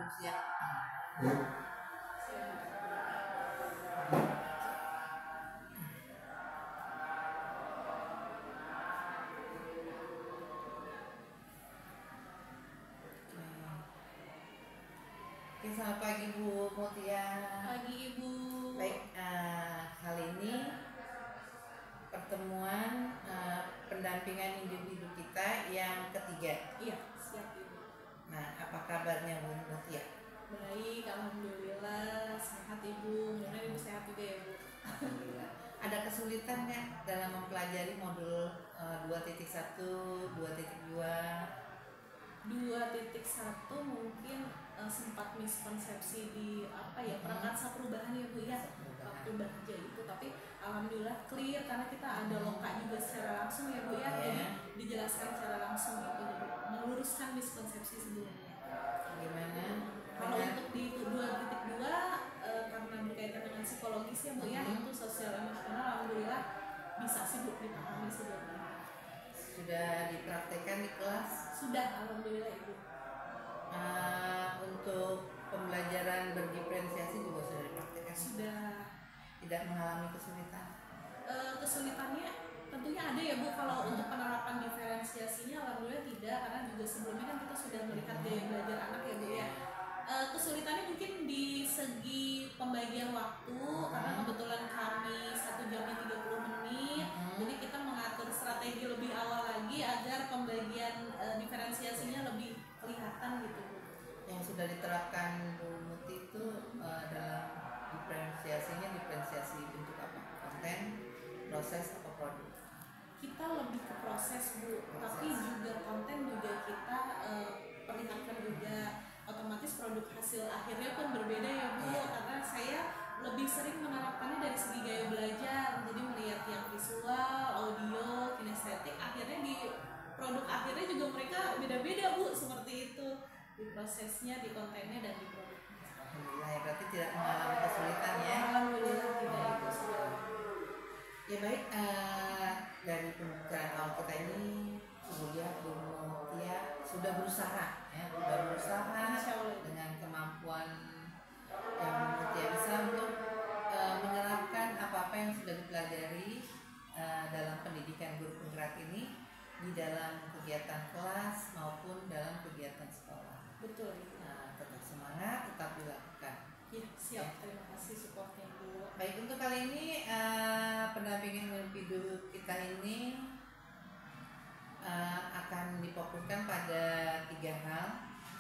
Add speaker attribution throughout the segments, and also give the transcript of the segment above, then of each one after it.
Speaker 1: belum siap. Oke, selamat pagi Bu Mutia.
Speaker 2: Pagi Ibu.
Speaker 1: Baik, kali ini pertemuan pendampingan individu kita yang ketiga.
Speaker 2: Iya, siap Ibu.
Speaker 1: Nah, apa kabarnya Bu Mutia?
Speaker 2: Baik, alhamdulillah sehat Ibu. Mudah-mudahan Ibu sehat juga ya Bu.
Speaker 1: Alhamdulillah. Ada kesulitan nggak dalam mempelajari modul 2.1, 2.2?
Speaker 2: 2.1 mungkin sempat miskonsepsi di prakarsa perubahan ya Bu ya, waktu baca itu, tapi alhamdulillah clear karena kita ada loka juga secara langsung ya Bu ya, jadi dijelaskan secara langsung itu, jadi meluruskan miskonsepsi sebelumnya.
Speaker 1: Gimana?
Speaker 2: Kalau untuk di 2.2 karena berkaitan dengan psikologis ya Bu ya, itu sosial emosional, alhamdulillah bisa sih Bu dipahami sebelumnya.
Speaker 1: Sudah dipraktekkan di kelas?
Speaker 2: Sudah, alhamdulillah Ibu.
Speaker 1: Untuk pembelajaran berdiferensiasi juga sudah dipraktekkan?
Speaker 2: Sudah.
Speaker 1: Tidak mengalami kesulitan?
Speaker 2: Kesulitannya tentunya ada ya Bu, kalau untuk penerapan diferensiasinya alhamdulillah tidak, karena juga sebelumnya kan kita sudah melihat gaya belajar anak ya Bu ya. Kesulitannya mungkin di segi pembagian waktu, karena kebetulan kami 1 jamnya 30 menit, jadi kita mengatur strategi lebih awal lagi agar pembagian diferensiasinya lebih kelihatan gitu Bu.
Speaker 1: Yang sudah diterapkan Bu Muti itu dalam diferensiasinya, diferensiasi bentuk apa? Konten, proses, atau produk?
Speaker 2: Kita lebih ke proses Bu, tapi juga konten juga kita perlihatkan juga, otomatis produk hasil akhirnya pun berbeda ya Bu, karena saya lebih sering menerapkannya dari segi gaya belajar, jadi melihat yang visual, audio, kinestetik, akhirnya di produk akhirnya juga mereka beda-beda Bu, seperti itu di prosesnya, di kontennya, dan di produknya.
Speaker 1: Alhamdulillah ya, berarti tidak mengalami kesulitan ya?
Speaker 2: Alhamdulillah tidak itu sudah.
Speaker 1: Ya baik, dari pembicaraan awal kita ini kemudian Bu Mutia sudah berusaha ya, dengan kemampuan yang Bu Mutia bisa untuk menerapkan apa-apa yang sudah dipelajari dalam pendidikan guru penggerak ini di dalam kegiatan kelas maupun dalam kegiatan sekolah.
Speaker 2: Betul.
Speaker 1: Tetap semangat, tetap dilakukan.
Speaker 2: Ya, siap. Terima kasih supportnya Bu.
Speaker 1: Baik, untuk kali ini pendampingan individu kita ini akan difokuskan pada 3 hal.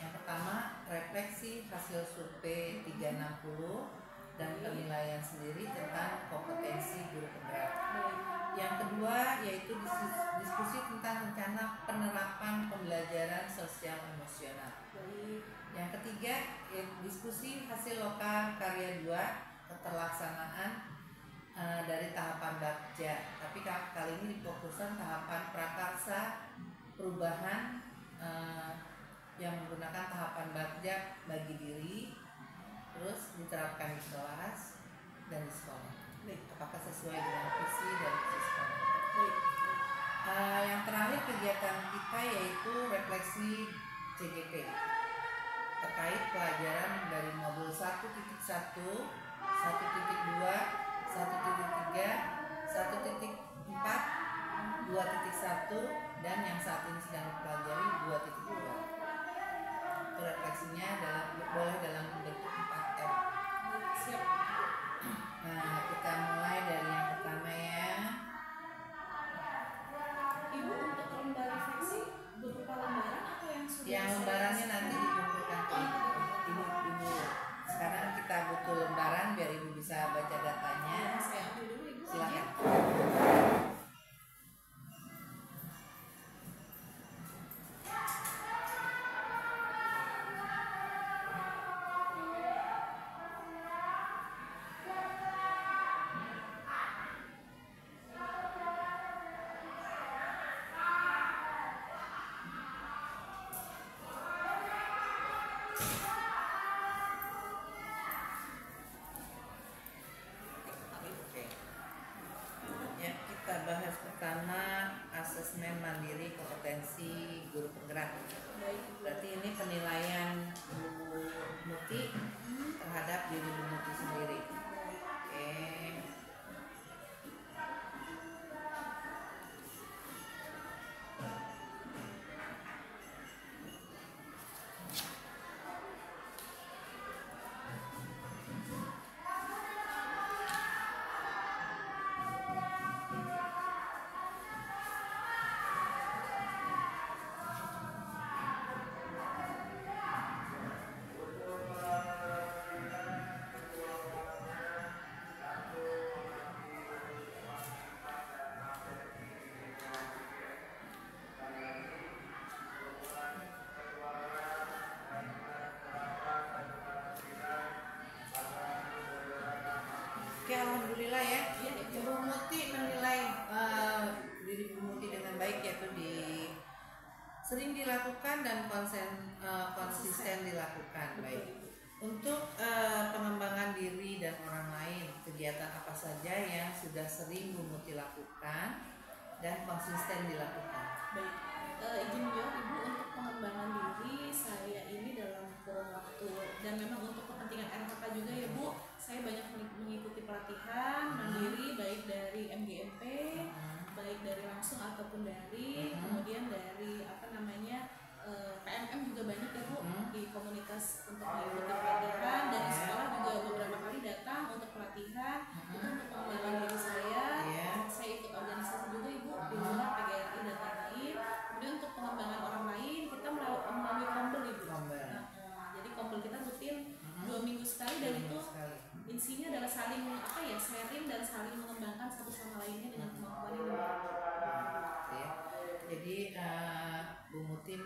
Speaker 1: Yang pertama, refleksi hasil survei 360 dan penilaian sendiri tentang kompetensi guru penggerak. Yang kedua yaitu diskusi tentang rencana penerapan pembelajaran sosial emosional. Yang ketiga, diskusi hasil loka karya 2, keterlaksanaan dari tahapan Bagja. Tapi kali ini difokuskan tahapan prakarsa perubahan yang menggunakan tahapan Bagja bagi diri, terus diterapkan di kelas dan di sekolah. Apakah sesuai dengan visi dan misi sekolah? Yang terakhir kegiatan kita yaitu refleksi CGP terkait pelajaran dari modul 1.1, 1.2, 1.3, 1.4, 2.1 dan yang saat ini sedang dipelajari 2.2. Itu refleksinya boleh dalam bentuk 4M.
Speaker 2: Siap.
Speaker 1: Nah, kita mulai dari yang pertama ya.
Speaker 2: Ibu, untuk lembar refleksi berupa lembaran atau yang sudah?
Speaker 1: Yang lembarannya nanti dikumpulkan ke ibu. Sekarang kita butuh lembaran biar ibu bisa baca datanya.
Speaker 2: Saya ambil dulu Ibu.
Speaker 1: Silakan. asesmen mandiri kompetensi guru penggerak.
Speaker 2: Baik.
Speaker 1: Berarti ini penilaian Bu Muti terhadap diri Bu Muti sendiri. Oke. Oke, alhamdulillah ya. Bu Muti menilai diri Bu Muti dengan baik, yaitu sering dilakukan dan konsisten dilakukan. Baik. Untuk pengembangan diri dan orang lain, kegiatan apa saja yang sudah sering Bu Muti lakukan dan konsisten dilakukan?
Speaker 2: Baik, izin menjawab Ibu, untuk pengembangan diri saya ini dalam kurun waktu dan memang untuk kepentingan RHK juga ya Bu, saya banyak mengikuti pelatihan mandiri baik dari MGMP, baik dari langsung ataupun dari kemudian dari PMM juga banyak ya Bu, di komunitas untuk mengikuti pelatihan, dan di sekolah juga beberapa kali datang untuk pelatihan. Itu untuk pengembangan diri saya ikut organisasi juga Ibu di luar PGRI dan lain-lain. Kemudian untuk pengembangan orang lain kita melalui Kombel Ibu. Jadi Kombel kita rutin 2 minggu sekali, dan itu isinya adalah saling sharing dan saling mengembangkan satu sama lainnya dengan kemampuan yang
Speaker 1: ya. Jadi Bu Muti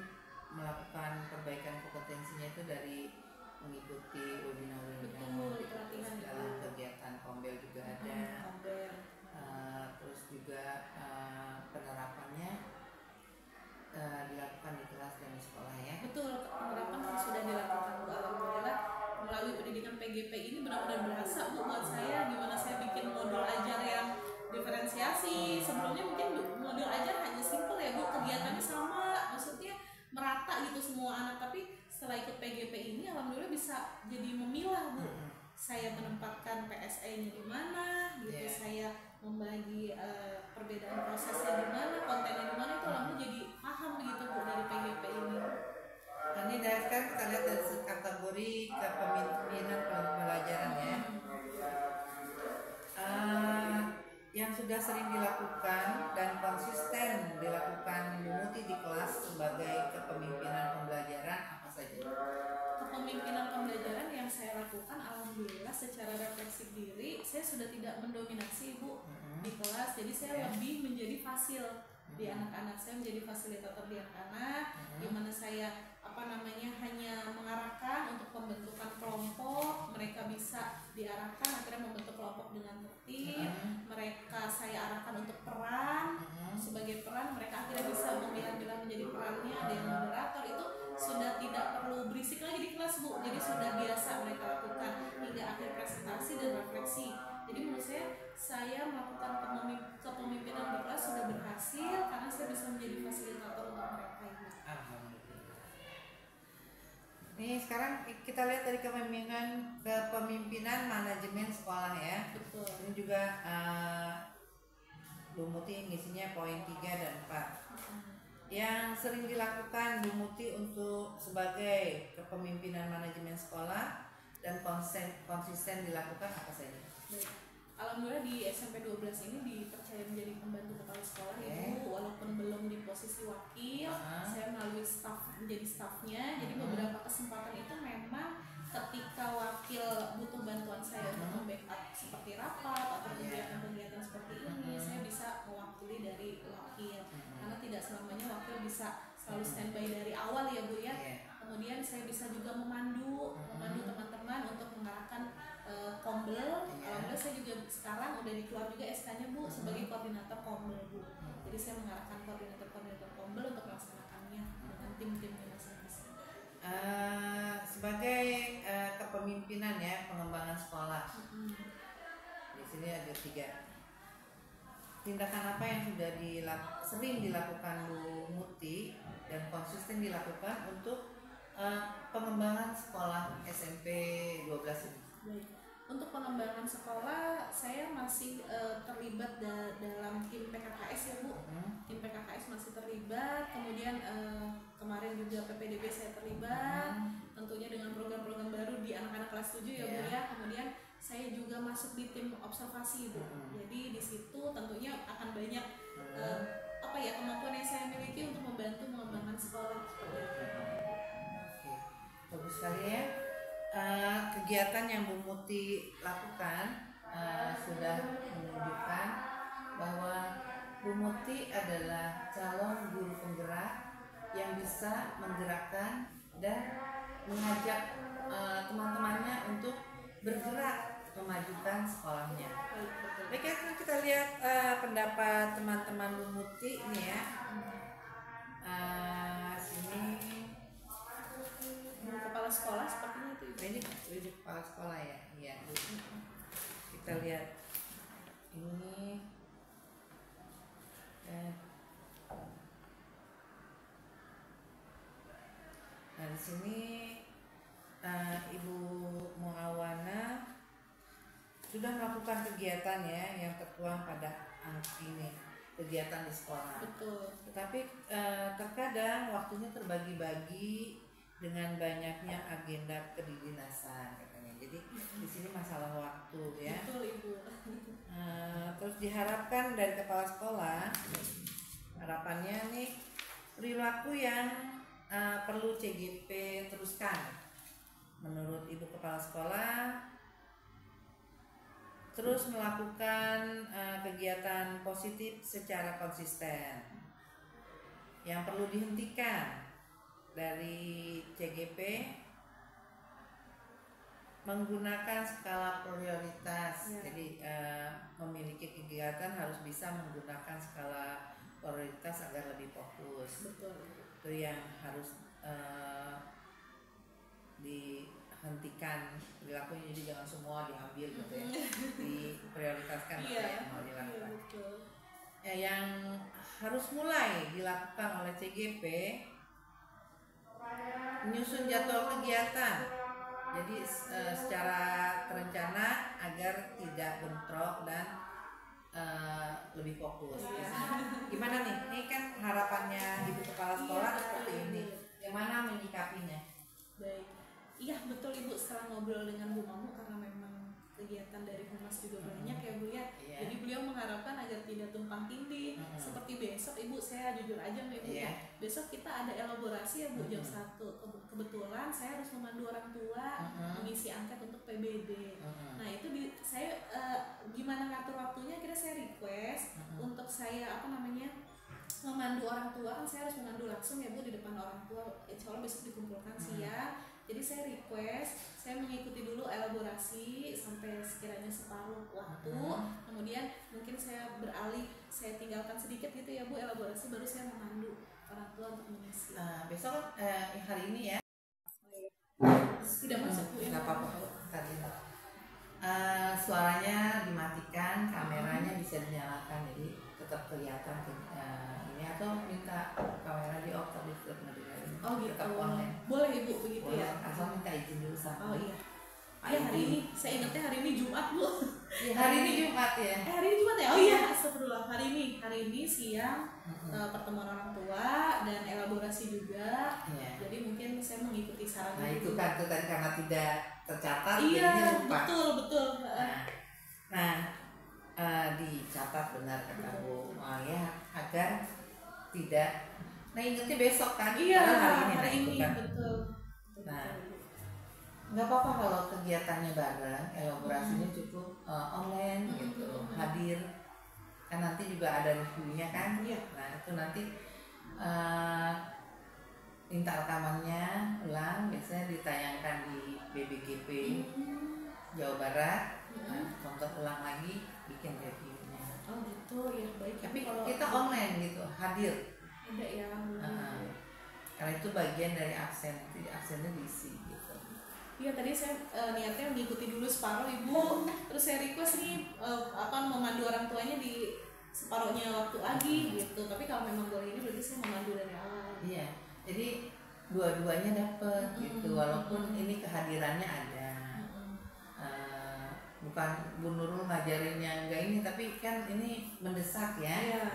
Speaker 1: melakukan perbaikan kompetensinya itu dari mengikuti webinar-webinar
Speaker 2: pelatihan
Speaker 1: dalam kegiatan Kombel juga ada. Terus juga penerapannya dilakukan di kelas dan di sekolah ya.
Speaker 2: Betul, penerapan sudah dilakukan Bu, alhamdulillah. Melalui pendidikan PGP ini benar-benar berasa Bu buat saya, gimana saya bikin modul ajar yang diferensiasi. Sebelumnya mungkin modul ajar hanya simple ya Bu, kegiatannya sama, maksudnya merata gitu semua anak, tapi setelah ikut PGP ini alhamdulillah bisa jadi memilah Bu. Saya menempatkan PSE-nya di mana gitu, saya membagi perbedaan prosesnya di mana, kontennya di mana, itu alhamdulillah jadi paham begitu Bu dari PGP ini.
Speaker 1: Ini dari sekarang kita lihat dari kategori kepemimpinan pembelajaran ya. Yang sudah sering dilakukan dan konsisten dilakukan Bu Muti di kelas sebagai kepemimpinan pembelajaran apa saja?
Speaker 2: Kepemimpinan pembelajaran yang saya lakukan alhamdulillah secara refleksi diri, saya sudah tidak mendominasi Bu di kelas, jadi saya lebih menjadi fasil di anak-anak. Saya menjadi fasilitator di anak-anak, di mana saya hanya mengarahkan untuk pembentukan kelompok, mereka bisa diarahkan akhirnya membentuk kelompok dengan tertib. Mereka saya arahkan untuk peran, sebagai peran mereka akhirnya bisa memilah-milah menjadi perannya. Ada yang moderator, itu sudah tidak perlu berisik lagi di kelas Bu, jadi sudah biasa mereka lakukan hingga akhir presentasi dan refleksi. Jadi menurut saya melakukan kepemimpinan di kelas sudah berhasil karena saya bisa menjadi fasilitator untuk mereka Ibu.
Speaker 1: Alhamdulillah. Nih sekarang kita lihat dari kepemimpinan manajemen sekolah ya.
Speaker 2: Betul.
Speaker 1: Ini juga Bu Muti ngisinya poin 3 dan 4. Yang sering dilakukan Bu Muti untuk sebagai kepemimpinan manajemen sekolah dan konsisten dilakukan apa saja?
Speaker 2: Alhamdulillah di SMP 12 ini dipercaya menjadi pembantu kepala sekolah ya Bu, walaupun belum di posisi wakil, saya melalui menjadi stafnya. Jadi beberapa kesempatan itu memang ketika wakil butuh bantuan saya untuk membackup seperti rapat atau kegiatan-kegiatan seperti ini, saya bisa mewakili dari wakil, karena tidak selamanya wakil bisa selalu standby dari awal ya Bu ya. Kemudian saya bisa juga memandu teman-teman untuk mengarahkan Kombel. Alhamdulillah saya juga sekarang udah dikeluar juga SK-nya Bu sebagai koordinator Kombel Bu. Jadi saya mengarahkan koordinator Kombel untuk melaksanakannya dengan tim-timnya masing-masing.
Speaker 1: Sebagai kepemimpinan ya pengembangan sekolah. Di sini ada 3. tindakan apa yang sudah sering dilakukan Bu Muti dan konsisten dilakukan untuk pengembangan sekolah SMP 12 ini?
Speaker 2: Baik. Untuk pengembangan sekolah, saya masih terlibat dalam tim PKKS ya Bu. Tim PKKS masih terlibat, kemudian kemarin juga PPDB saya terlibat, tentunya dengan program-program baru di anak-anak kelas 7 ya Bu ya. Kemudian saya juga masuk di tim observasi Bu. Jadi di situ tentunya akan banyak apa ya, kemampuan yang saya miliki untuk membantu mengembangkan sekolah seperti itu.
Speaker 1: Oke, bagus sekali ya. Kegiatan yang Bu Muti lakukan sudah menunjukkan bahwa Bu Muti adalah calon guru penggerak yang bisa menggerakkan dan mengajak teman-temannya untuk bergerak memajukan sekolahnya. Baik, kita lihat pendapat teman-teman Bu Muti ini ya. Sini
Speaker 2: kepala sekolah sepertinya itu.
Speaker 1: Ini kepala sekolah ya. Iya. Kita lihat ini. Nah di sini Ibu Muawana sudah melakukan kegiatan ya yang tertuang pada ini, kegiatan di sekolah.
Speaker 2: Betul.
Speaker 1: Tetapi terkadang waktunya terbagi-bagi dengan banyaknya agenda kedinasan katanya. Jadi di sini masalah waktu ya.
Speaker 2: Betul Ibu.
Speaker 1: Terus diharapkan dari kepala sekolah, harapannya nih perilaku yang perlu CGP teruskan. Menurut Ibu Kepala Sekolah, terus melakukan kegiatan positif secara konsisten. Yang perlu dihentikan dari CGP, menggunakan skala prioritas. Jadi memiliki kegiatan harus bisa menggunakan skala prioritas agar lebih fokus.
Speaker 2: Betul.
Speaker 1: Itu yang harus dihentikan perilakunya, jadi jangan semua diambil gitu ya. Diprioritaskan apa yang mau dilakukan. Ya, yang harus mulai dilakukan oleh CGP, menyusun jadwal kegiatan. Jadi secara terencana agar tidak bentrok dan lebih fokus. Gimana nih? Ini kan harapannya Ibu Kepala Sekolah seperti ini. Gimana menyikapinya?
Speaker 2: Baik. Iya betul Ibu, setelah ngobrol dengan Bu Mamu, karena memang kegiatan dari Humas juga banyak ya Bu ya. Jadi beliau mengharapkan agar tidak tumpang tindih. Seperti besok Ibu, saya jujur aja Ibu ya. Besok kita ada elaborasi ya Bu jam 1. Kebetulan saya harus memandu orang tua mengisi angket untuk PBD. Nah itu saya gimana ngatur waktunya, kira saya request untuk saya memandu orang tua. Kan saya harus memandu langsung ya Bu di depan orang tua. Insya Allah besok dikumpulkan siang. Jadi saya request, saya mengikuti dulu elaborasi sampai sekiranya separuh waktu. Kemudian mungkin saya beralih, saya tinggalkan sedikit gitu ya Bu elaborasi, baru saya memandu orang tua untuk mengisi.
Speaker 1: Besok hari ini ya.
Speaker 2: Tidak masuk Bu.
Speaker 1: Nggak apa-apa tadi. Suaranya dimatikan, kameranya bisa dinyalakan, jadi tetap kelihatan ini, atau minta kamera di off tapi tetap ngedengerin.
Speaker 2: Oh gitu.
Speaker 1: Tetap online.
Speaker 2: Boleh Ibu begitu ya.
Speaker 1: Asal minta izin dulu sama.
Speaker 2: Oh iya. Ya hari ini, saya ingatnya hari ini Jumat Bu.
Speaker 1: Hari ini Jumat ya.
Speaker 2: Hari ini Jumat ya. Oh iya, astagfirullah. Hari ini siang pertemuan orang tua dan elaborasi juga. Jadi mungkin saya mengikuti saran.
Speaker 1: Nah itu kan tadi karena tidak tercatat.
Speaker 2: Iya
Speaker 1: lupa.
Speaker 2: betul.
Speaker 1: Nah dicatat benar kata Bu Maya agar tidak. Nah ingatnya besok kan?
Speaker 2: Iya
Speaker 1: hari ini kan?
Speaker 2: betul.
Speaker 1: Nah nggak apa-apa kalau kegiatannya bareng, elaborasinya cukup online gitu, hadir kan, nanti juga ada reviewnya kan. Nah itu nanti minta rekamannya ulang, biasanya ditayangkan di BBGP Jawa Barat. Tonton ulang lagi, bikin reviewnya.
Speaker 2: Oh gitu ya, baik.
Speaker 1: Tapi kalau kita online gitu, hadir.
Speaker 2: Ada ya.
Speaker 1: Karena itu bagian dari absen, jadi absennya diisi gitu.
Speaker 2: Iya tadi saya niatnya mengikuti dulu separuh Ibu, terus saya request nih memandu orang tuanya di separuhnya waktu lagi gitu. Tapi kalau memang boleh ini berarti saya memandu dari awal.
Speaker 1: Iya, jadi dua-duanya dapet gitu, walaupun ini kehadirannya ada. Bukan Bu Nurul ngajarinnya enggak ini, tapi kan ini mendesak ya.
Speaker 2: Iya.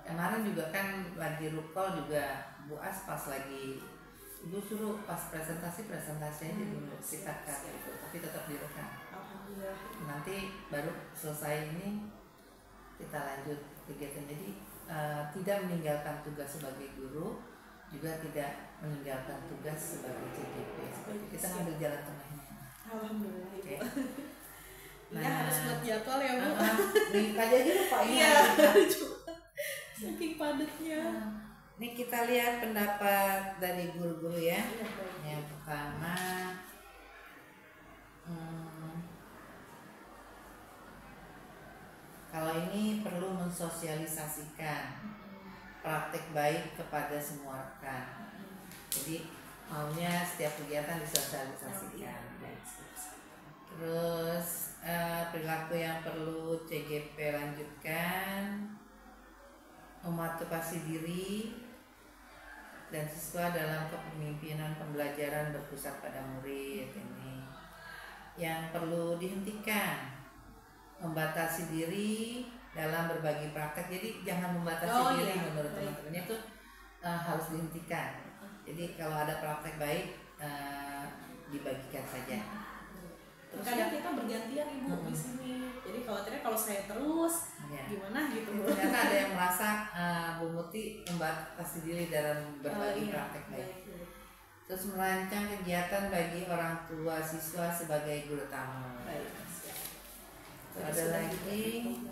Speaker 1: Kemarin juga kan lagi rukol juga Bu As pas lagi Ibu suruh pas presentasi aja dulu kita cut gitu, tapi tetap direkam.
Speaker 2: Alhamdulillah.
Speaker 1: Nanti baru selesai ini kita lanjut kegiatan. Jadi tidak meninggalkan tugas sebagai guru, juga tidak meninggalkan tugas sebagai CGP. Kita ngambil jalan tengahnya.
Speaker 2: Alhamdulillah Ibu.
Speaker 1: Okay.
Speaker 2: Nah, harus buat jadwal ya Bu.
Speaker 1: Nih aja lupa
Speaker 2: iya. Saking padatnya.
Speaker 1: Ini kita lihat pendapat dari guru-guru ya.
Speaker 2: Iya,
Speaker 1: Yang pertama, kalau ini perlu mensosialisasikan praktek baik kepada semua rekan. Jadi maunya setiap kegiatan disosialisasikan. Terus perilaku yang perlu CGP lanjutkan, memotivasi diri dan siswa dalam kepemimpinan pembelajaran berpusat pada murid. Ini yang perlu dihentikan, membatasi diri dalam berbagi praktek. Jadi jangan membatasi diri menurut teman-temannya itu harus dihentikan. Jadi kalau ada praktek baik dibagikan saja.
Speaker 2: Terus kadang kita bergantian Ibu di sini. Jadi khawatirnya kalau saya terus gimana gitu.
Speaker 1: Ternyata ada yang merasa Bu Muti membatasi diri dalam berbagi praktek baik. Terus merancang kegiatan bagi orang tua siswa sebagai guru tamu. Ada lagi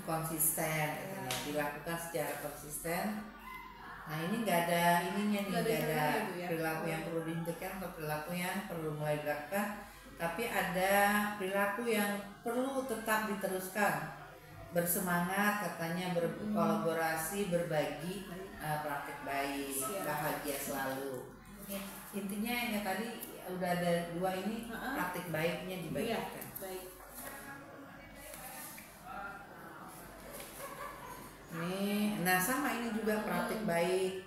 Speaker 1: konsisten, dilakukan secara konsisten. Nah ini nggak ada ininya nih, nggak ada perilaku yang perlu dihentikan atau perilaku yang perlu mulai dilakukan, tapi ada perilaku yang perlu tetap diteruskan. Bersemangat katanya, berkolaborasi, berbagi, praktek baik, bahagia selalu. Intinya yang tadi udah ada dua ini, praktek baiknya dibagikan. Nah sama ini juga praktik baik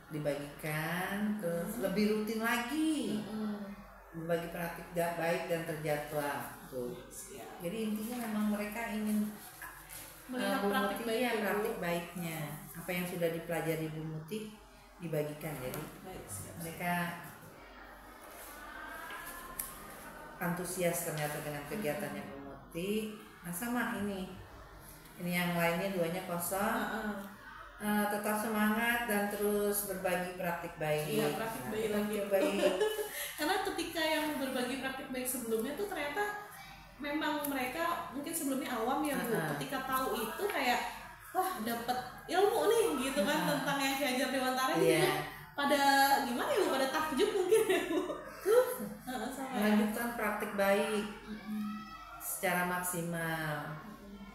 Speaker 1: dibagikan, terus lebih rutin lagi berbagi praktik baik dan terjadwal tuh. Jadi intinya memang mereka ingin
Speaker 2: melihat
Speaker 1: Bu
Speaker 2: praktik
Speaker 1: Muti ya praktik baiknya, apa yang sudah dipelajari Bu Muti dibagikan. Jadi mereka antusias ternyata dengan kegiatannya Bu Muti. Nah sama ini yang lainnya duanya kosong. Tetap semangat dan terus berbagi praktik baik.
Speaker 2: Iya, praktik baik lagi. Karena ketika yang berbagi praktik baik sebelumnya tuh ternyata memang mereka mungkin sebelumnya awam ya Bu. Ketika tahu itu kayak wah dapat ilmu nih gitu kan tentang yang diajar Dewantara gitu. Pada gimana ya Bu? Pada takjub mungkin ya Bu.
Speaker 1: Melanjutkan praktik baik secara maksimal.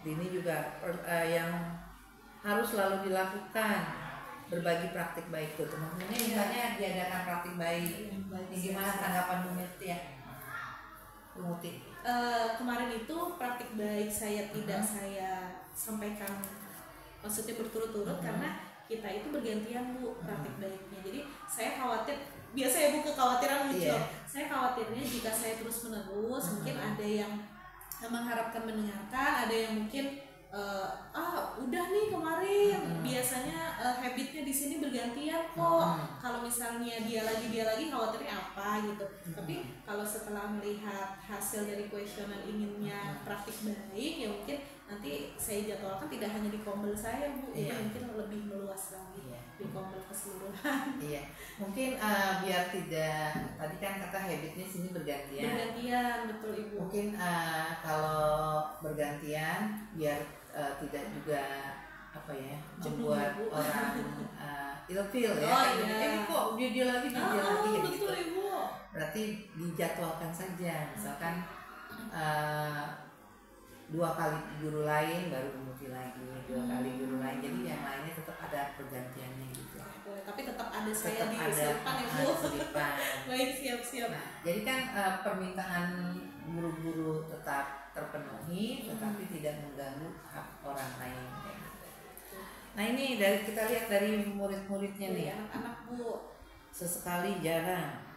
Speaker 1: Ini juga yang harus selalu dilakukan, berbagi praktik baik tuh teman-teman. Ini misalnya diadakan praktik baik. Ini gimana tanggapan Bu Muti ya? Bu Muti.
Speaker 2: Kemarin itu praktik baik saya tidak saya sampaikan, maksudnya berturut-turut karena kita itu bergantian Bu praktik baiknya. Jadi saya khawatir, biasa ya Bu kekhawatiran muncul. Saya khawatirnya jika saya terus menerus mungkin ada yang mengharapkan mendengarkan, ada yang mungkin udah nih kemarin biasanya habitnya di sini bergantian kok. Kalau misalnya dia lagi khawatirnya apa gitu. Tapi kalau setelah melihat hasil dari kuesioner inginnya praktik baik, ya mungkin nanti saya jadwalkan tidak hanya di kombel saya Bu, mungkin lebih meluas lagi di kombel keseluruhan.
Speaker 1: Mungkin biar tidak, tadi kan kata habitnya sini bergantian.
Speaker 2: Bergantian, betul Ibu.
Speaker 1: Mungkin kalau bergantian biar tidak juga apa ya membuat orang ilfil ya. Kok dia lagi
Speaker 2: betul
Speaker 1: gitu.
Speaker 2: Ibu.
Speaker 1: Berarti dijadwalkan saja, misalkan 2 kali guru lain baru Bu Muti lagi, 2 kali guru lain, jadi yang lainnya tetap ada pergantiannya gitu.
Speaker 2: boleh. Tapi tetap ada saya
Speaker 1: tetap
Speaker 2: di
Speaker 1: ada
Speaker 2: selipan ya Bu.
Speaker 1: selipan.
Speaker 2: Baik, siap-siap.
Speaker 1: Nah, jadi kan permintaan guru-guru tetap terpenuhi, tetapi tidak mengganggu hak orang lain. Kayak gitu. Nah ini dari kita lihat dari murid-muridnya nih,
Speaker 2: anak-anak Bu,
Speaker 1: sesekali jarang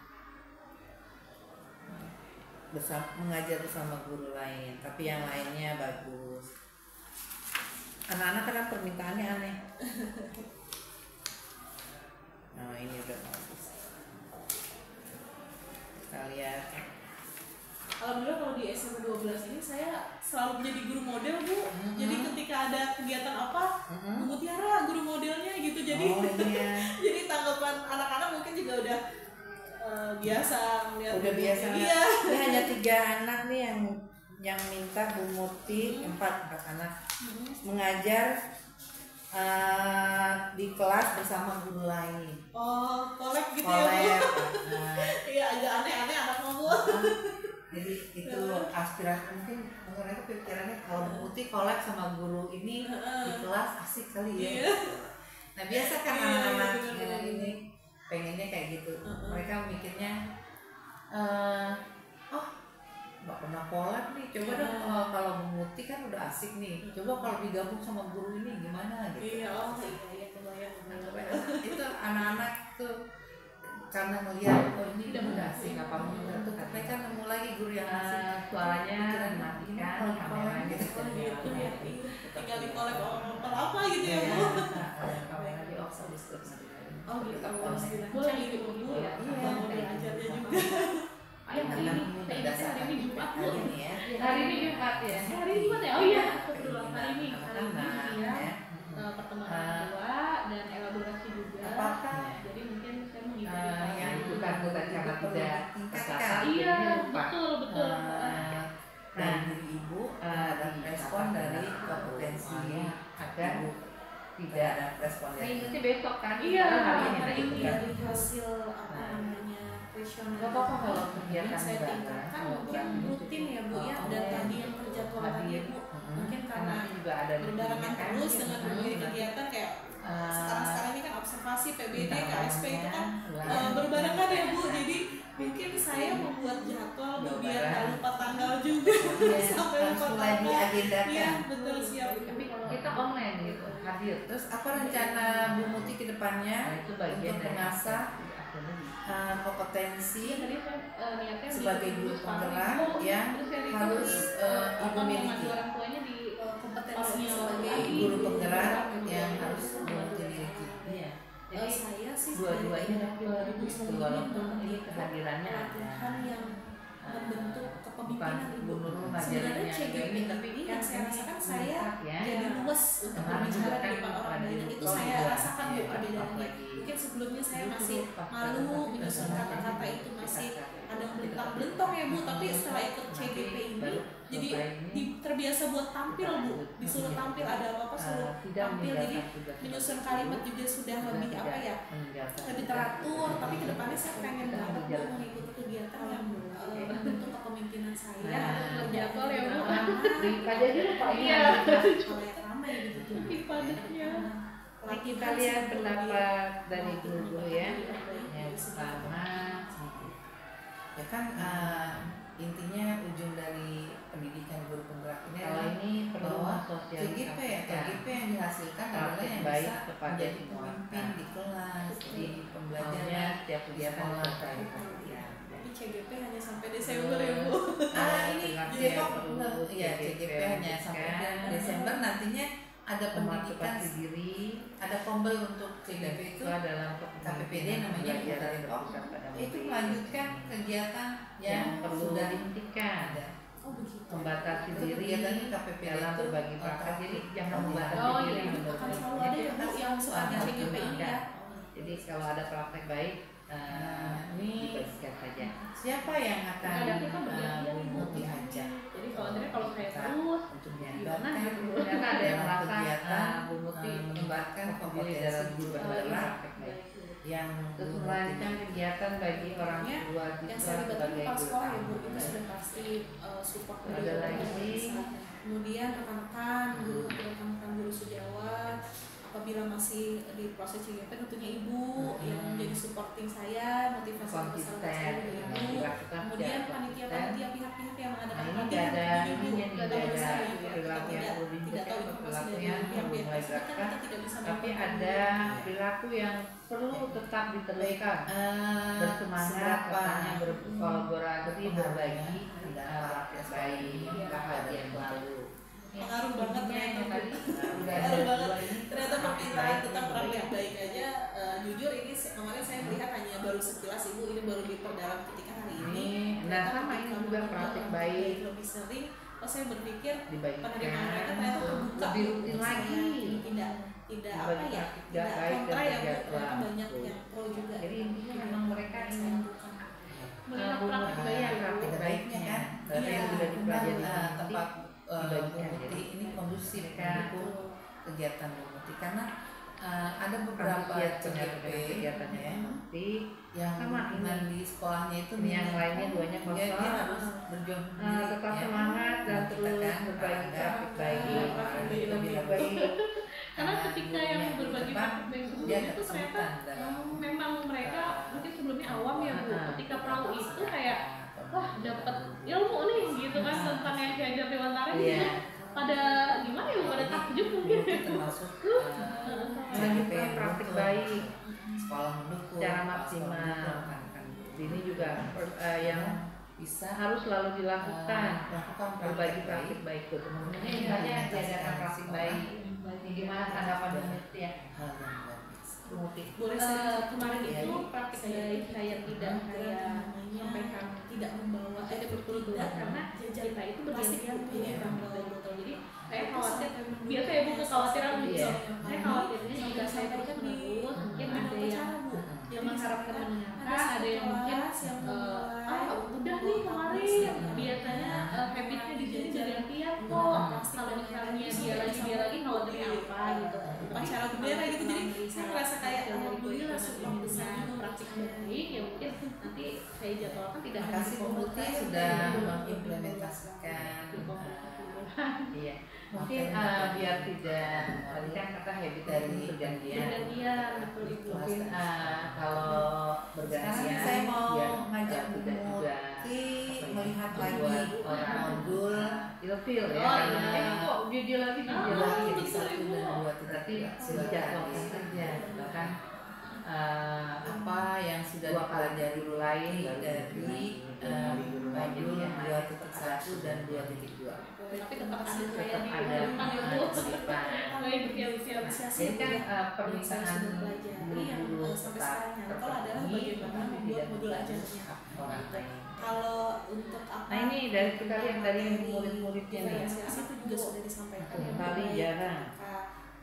Speaker 1: mengajar bersama guru lain, tapi yang lainnya bagus. Anak-anak kadang permintaannya aneh. Nah ini udah bagus. Kita lihat.
Speaker 2: Alhamdulillah kalau di SMA 12 ini saya selalu menjadi guru model Bu. Jadi ketika ada kegiatan apa, Bu Tiara guru modelnya gitu. Jadi
Speaker 1: iya.
Speaker 2: jadi tanggapan anak-anak mungkin juga udah biasa melihat.
Speaker 1: Udah biasa.
Speaker 2: Iya.
Speaker 1: Ini hanya 3 anak nih yang minta Bu Murti, 4 anak mengajar di kelas bersama guru lain.
Speaker 2: Oh, kolek gitu
Speaker 1: Kolek.
Speaker 2: Ya Bu. Iya, agak aneh-aneh anak-anak Bu.
Speaker 1: Jadi itu aspirasi, mungkin mereka pikirannya kalau Bu Murti kolek sama guru ini di kelas asik kali ya.
Speaker 2: Iya.
Speaker 1: Nah biasa kan anak-anak ini pengennya kayak gitu. Mereka mikirnya oh nggak pernah kolek nih, coba dong kalau Bu Murti kan udah asik nih, coba kalau digabung sama guru ini gimana gitu.
Speaker 2: Iya, iya kebayang.
Speaker 1: Itu anak-anak tuh karena melihat ini udah asik, apa mungkin tuh mereka nemu lagi guru yang asik,
Speaker 3: suaranya
Speaker 1: dimatikan, kameranya
Speaker 2: gitu ya. Tinggal di kolek apa gitu ya Bu.
Speaker 1: Kamera di off habis terus.
Speaker 2: Oh gitu.
Speaker 3: Boleh gitu Bu.
Speaker 2: Iya, mau belajarnya juga.
Speaker 3: Hari ini hari ini Jumat Bu.
Speaker 1: Ya.
Speaker 3: Hari ini Jumat ya. Hari ini Jumat ya. Oh iya, kebetulan hari ini ya. Pertemuan orang tua dan elaborasi juga.
Speaker 1: Apakah
Speaker 3: jadi mungkin saya mengikuti
Speaker 1: yang
Speaker 3: bukan cara tidak
Speaker 1: tingkatkan?
Speaker 3: Iya, betul.
Speaker 1: Dan diri ibu ada respon dari kompetensi
Speaker 3: agar
Speaker 1: tidak ada respon dari
Speaker 3: mengikuti besok kan.
Speaker 2: Iya,
Speaker 3: hari ini
Speaker 2: dari hasil apa namanya kuesioner.
Speaker 3: Gak apa-apa kalau kegiatan
Speaker 2: saya tingkatkan mungkin rutin ya Bu ya. Dan tadi yang terjadwal tadi Bu, mungkin karena
Speaker 3: juga ada
Speaker 2: berbarengan terus dengan berbagai kegiatan kayak sekarang ini kan observasi PBD, KSP itu kan berbarengan ya Bu. Jadi mungkin saya membuat jadwal Bu biar nggak lupa tanggal juga sampai lupa
Speaker 1: mulai
Speaker 2: tanggal.
Speaker 1: diagendakan.
Speaker 2: Iya betul, siap.
Speaker 3: Tapi kita online gitu hadir.
Speaker 1: Terus apa rencana Bu Muti ke depannya
Speaker 3: itu bagian
Speaker 1: untuk
Speaker 3: dari
Speaker 1: mengasah kompetensi
Speaker 3: niatnya
Speaker 1: sebagai guru penggerak yang harus ibu miliki?
Speaker 3: orang tuanya di
Speaker 2: Kompetensinya sebagai
Speaker 1: Guru penggerak yang harus Bu Muti miliki.
Speaker 3: Iya. Jadi
Speaker 2: saya sih
Speaker 3: dua-duanya walaupun ini kehadirannya
Speaker 2: pelatihan yang membentuk kepemimpinan Ibu.
Speaker 3: Gubernur
Speaker 2: Sebenarnya
Speaker 3: ngajarinnya
Speaker 2: CGP
Speaker 3: ini, tapi
Speaker 2: ini
Speaker 3: kan
Speaker 2: yang saya
Speaker 3: ini
Speaker 2: rasakan saya
Speaker 3: ya.
Speaker 2: jadi luas untuk berbicara di depan orang banyak. Itu saya rasakan Bu perbedaannya. Mungkin sebelumnya saya masih malu menyusun kata-kata itu, masih ada belentang-belentong ya Bu. Tapi setelah ikut CGP ini jadi terbiasa buat tampil Bu, disuruh tampil, ada apa-apa suruh tampil, jadi menyusun kalimat juga sudah lebih apa ya, lebih teratur. Tapi kedepannya saya pengen banget Bu mengikuti kegiatan yang membentuk kepemimpinan saya.
Speaker 3: Jadwal ya Bu.
Speaker 2: Daripada dulu Pak
Speaker 3: Iya.
Speaker 2: kalau yang ramai gitu.
Speaker 3: Padatnya.
Speaker 1: Kita lihat pendapat dari guru ya. Yang pertama, ya kan intinya ujung dari pendidikan guru penggerak ini
Speaker 3: Kalau
Speaker 1: adalah
Speaker 3: ini perlu
Speaker 1: bahwa
Speaker 3: sosialisasi.
Speaker 1: CGP yang dihasilkan adalah yang
Speaker 3: baik
Speaker 1: bisa
Speaker 3: kepada
Speaker 1: menjadi
Speaker 3: semua.
Speaker 1: pemimpin di kelas, di pembelajaran,
Speaker 3: Maunya setiap kegiatan
Speaker 1: sekolah.
Speaker 3: selesai.
Speaker 2: Tapi CGP hanya sampai Desember ya Bu.
Speaker 1: Ini CGP hanya sampai Desember, nantinya ada pendidikan
Speaker 3: diri,
Speaker 1: ada kombel untuk CGP itu
Speaker 3: adalah
Speaker 1: KPPD namanya itu melanjutkan kegiatan yang
Speaker 3: perlu
Speaker 1: sudah
Speaker 3: dihentikan.
Speaker 1: ada.
Speaker 2: Oh begitu.
Speaker 3: Membatasi
Speaker 1: Itu
Speaker 3: diri
Speaker 1: kegiatannya KPPD
Speaker 3: dalam
Speaker 1: itu
Speaker 3: berbagi praktek, jadi jangan membatasi
Speaker 2: Oh
Speaker 3: diri.
Speaker 2: iya, akan selalu ada ya Bu yang suka CGP ini ya.
Speaker 3: Jadi kalau ada praktek baik,
Speaker 1: ini
Speaker 3: dibagikan saja.
Speaker 1: siapa yang akan mengikuti aja?
Speaker 3: Jadi kalau saya terus
Speaker 1: untuk
Speaker 3: gimana
Speaker 1: diajarkan
Speaker 3: gitu, ternyata ada yang
Speaker 1: dalam
Speaker 3: merasa
Speaker 1: kegiatan
Speaker 3: Bu Muti
Speaker 1: mengembangkan
Speaker 3: diri
Speaker 1: kompetensi
Speaker 3: dalam
Speaker 1: guru
Speaker 3: berbagi
Speaker 1: penggerak
Speaker 3: praktek baik.
Speaker 1: yang
Speaker 3: Terus
Speaker 1: Bu Muti
Speaker 3: merancang kegiatan bagi orang
Speaker 2: Pokoknya
Speaker 3: tua
Speaker 2: yang
Speaker 3: siswa
Speaker 2: saya libatkan
Speaker 3: sebagai
Speaker 2: kepala
Speaker 3: guru
Speaker 2: sekolah ya Bu,
Speaker 3: tamu.
Speaker 2: itu sudah pasti support
Speaker 3: Ada
Speaker 2: beliau
Speaker 3: lagi.
Speaker 2: kemudian rekan-rekan guru sejawat, apabila masih di proses CGP tentunya ibu yang menjadi supporting saya, motivasi terbesar saya juga ibu. Kemudian panitia-panitia pihak-pihak yang mengadakan pelatihan tidak tahu informasi dari pihak-pihak tersebut kan kita tidak bisa.
Speaker 4: Tapi ada perilaku yang perlu tetap diteruskan, bersemangat, katanya berkolaborasi, berbagi, praktek baik, bahagia selalu.
Speaker 2: Pengaruh banget ternyata
Speaker 4: tadi
Speaker 2: pengaruh banget ternyata permintaan tentang praktek baik aja. Jujur ini kemarin saya melihat hanya baru sekilas, ibu ini baru diperdalam ketika hari ini.
Speaker 4: Nah sama ini juga praktek baik
Speaker 2: lebih sering. Saya berpikir
Speaker 4: dibagikan,
Speaker 2: penerimaan mereka ternyata terbuka,
Speaker 4: lebih rutin lagi,
Speaker 2: tidak apa ya, tidak kontra ya, ternyata banyak yang pro juga.
Speaker 4: Jadi intinya memang mereka ingin
Speaker 3: melihat praktek
Speaker 1: baiknya kan,
Speaker 4: tapi yang sudah dipelajari
Speaker 1: tempat Bumuti ini kondusif mendukung kegiatan Bumuti karena ada beberapa CGP yang dengan di sekolahnya itu
Speaker 4: yang lainnya duanya kosong,
Speaker 1: dia harus berjuang
Speaker 4: tetap semangat dan terus berbagi praktik baik.
Speaker 3: Karena ketika yang berbagi praktik baik sebelumnya itu ternyata memang mereka mungkin sebelumnya awam ya Bu, ketika perahu itu kayak wah dapat ilmu nih gitu kan tentang yang diajar Dewantara gitu. Pada gimana ya, pada takjub mungkin
Speaker 1: termasuk
Speaker 4: melanjutkan praktik baik
Speaker 1: sekolah mendukung
Speaker 4: secara maksimal. Ini juga yang
Speaker 1: bisa
Speaker 4: harus selalu dilakukan, berbagi praktik baik itu.
Speaker 1: Ini
Speaker 4: misalnya diadakan praktik baik, gimana tanggapan Bumuti ya?
Speaker 2: Boleh
Speaker 3: kemarin itu praktik baik saya tidak saya sampaikan tidak membawa tidak karena kita itu bergantian botol. Jadi saya khawatir, biasa ya Bu kekhawatiran gitu. Saya khawatirnya jika saya terus menerus mungkin ada yang mengharapkan mendengarkan, ada yang mungkin udah nih kemarin biasanya habitnya di sini bergantian kok. Kalau misalnya dia lagi khawatirnya apa gitu.
Speaker 2: Upacara bendera gitu, jadi saya merasa kayak alhamdulillah
Speaker 3: support besar praktik baik ya mungkin nanti saya jadwalkan tidak hanya di
Speaker 1: Bumuti sudah mengimplementasikan.
Speaker 4: Iya, mungkin biar tidak tadi kan kata habit dari bergantian. Mungkin kalau bergantian
Speaker 1: saya mau ngajak
Speaker 4: Bumuti
Speaker 1: melihat lagi modul
Speaker 4: ilfil ya. Kok dia lagi
Speaker 1: titik 1 dan 2
Speaker 4: berarti dijadwalkan saja, bahkan
Speaker 1: apa yang sudah dipelajari
Speaker 4: lain
Speaker 1: dari modul 2.1 dan 2.2.
Speaker 3: Tapi tetap ada
Speaker 4: Jadi kan permintaan guru
Speaker 2: sampai sekarang kalau adalah bagaimana membuat modul ajarnya. Kalau untuk apa?
Speaker 4: Nah ini dari kita lihat dari murid-muridnya nih.
Speaker 2: Itu juga sudah disampaikan.
Speaker 4: Kali jarang.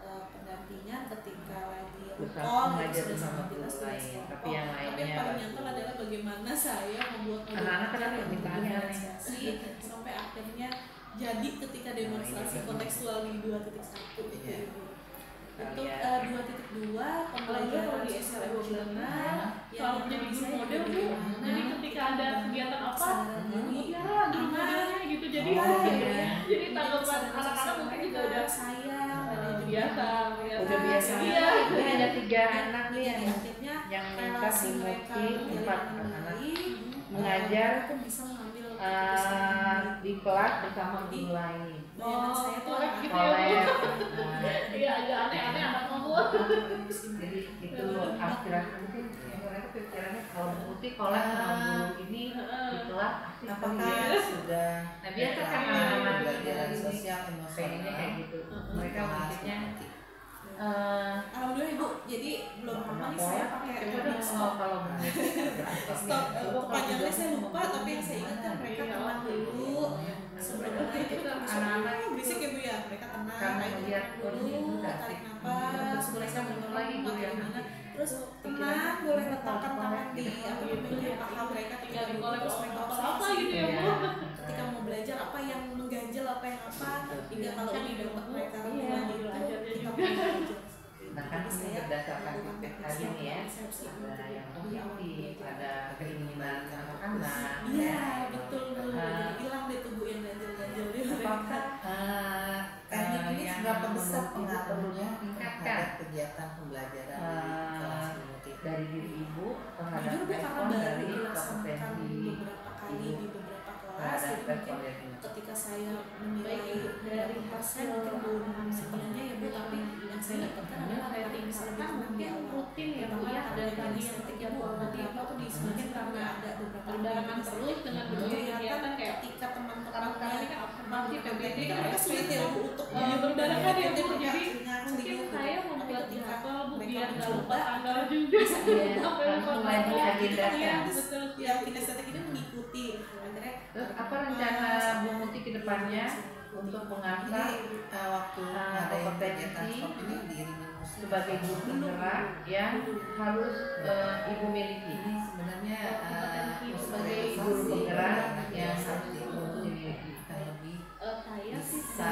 Speaker 2: Pendampingan ketika lagi
Speaker 4: mengajar bersama guru lain, tapi yang lainnya.
Speaker 2: Tapi paling nyata adalah bagaimana saya membuat modul
Speaker 4: anak-anak kan permintaannya
Speaker 2: sampai akhirnya jadi ketika demonstrasi kontekstual di 2.1 itu. Untuk 2.2 pembelajaran di SLM Jurnal
Speaker 3: kalau menjadi guru model Bu, jadi ketika ada kegiatan apa ya guru modelnya gitu, jadi tanggapan anak-anak mungkin juga udah biasa
Speaker 4: iya. Ini ada 3 anak nih yang minta Bumuti 4 anak mengajar di kelas bersama guru lain.
Speaker 2: Saya tuh
Speaker 3: gitu ya Bu. Iya agak aneh-aneh anak ngomong.
Speaker 4: Jadi itu aspirasi mungkin mereka pikirannya kalau Bumuti kolek sama guru ini di kelas
Speaker 1: apakah sudah
Speaker 4: biasa kan anak-anak
Speaker 1: pelajaran sosial
Speaker 4: pengennya kayak gitu. Mereka mikirnya
Speaker 2: alhamdulillah Ibu, jadi belum lama nih saya pakai
Speaker 4: kalau
Speaker 2: stop kepanjangannya saya lupa, tapi yang saya ingat kan mereka tenang dulu sebelumnya itu anak-anak berisik ya Bu ya, mereka tenang
Speaker 4: melihat
Speaker 2: dulu, tarik nafas, mereka mendengar lagi bagaimana, terus tenang, boleh letakkan tangan di paha mereka ketika duduk, terus mereka
Speaker 3: apa gitu ya Bu,
Speaker 2: ketika mau belajar apa yang mengganjal, apa yang apa, hingga kalau ini dapat mereka renungan itu kita belajar.
Speaker 4: Nah kan ini berdasarkan feedback tadi nih ya, ada yang positif, ada keinginan anak-anak.
Speaker 2: Iya betul Bu, jadi hilang deh tuh Bu yang ganjel-ganjel deh.
Speaker 1: Apakah teknik ini seberapa besar pengaruhnya terhadap kegiatan pembelajaran di kelas Bumuti?
Speaker 4: Dari diri ibu terhadap
Speaker 2: jujur Bu, karena
Speaker 4: respon
Speaker 2: baru
Speaker 4: dari
Speaker 2: dilaksanakan
Speaker 4: kompetensi
Speaker 2: beberapa kali
Speaker 4: ibu
Speaker 2: di beberapa kelas,
Speaker 4: terhadap
Speaker 2: jadi
Speaker 4: respon
Speaker 2: mungkin
Speaker 4: dari ibu.
Speaker 2: ketika saya menilai
Speaker 3: dari
Speaker 2: pasien mungkin belum sebenarnya ya Bu, tapi yang saya dapatkan adalah
Speaker 3: saya
Speaker 2: karena bisa lebih
Speaker 3: tingkatkan
Speaker 2: tenang di
Speaker 3: mungkin
Speaker 2: awal.
Speaker 3: rutin ya Bu
Speaker 2: Pertama
Speaker 3: ya,
Speaker 2: karena
Speaker 3: dan
Speaker 2: dari
Speaker 3: tadi yang
Speaker 2: estetik
Speaker 3: tiga
Speaker 2: Bu,
Speaker 3: pola tadi
Speaker 2: beberapa tuh di
Speaker 3: mungkin
Speaker 2: karena
Speaker 3: karena
Speaker 2: ada beberapa
Speaker 3: berbarengan terus dengan berbagai kegiatan kayak
Speaker 2: ketika teman-teman
Speaker 3: karena ini kan observasi PBD kan
Speaker 2: mereka sulit ya Bu untuk
Speaker 3: berbarengan ya Bu, jadi
Speaker 2: mungkin
Speaker 3: mungkin saya membuat jadwal Bu biar nggak lupa
Speaker 2: mencoba,
Speaker 3: tanggal juga
Speaker 4: Iya,
Speaker 3: apa yang
Speaker 4: harus mulai
Speaker 3: tanggal
Speaker 4: diagendakan.
Speaker 3: ya betul
Speaker 2: yang kinestetik ini mengikuti akhirnya
Speaker 4: Terus apa rencana Bu Muti ke depannya untuk mengasah
Speaker 1: Waktu ada yang kegiatan stop ini diiringi musik
Speaker 4: sebagai guru penggerak yang harus ibu miliki?
Speaker 1: ini sebenarnya
Speaker 4: Sebagai guru penggerak yang harus
Speaker 1: ibu
Speaker 4: ibu miliki.
Speaker 1: lebih
Speaker 3: saya sih
Speaker 1: bisa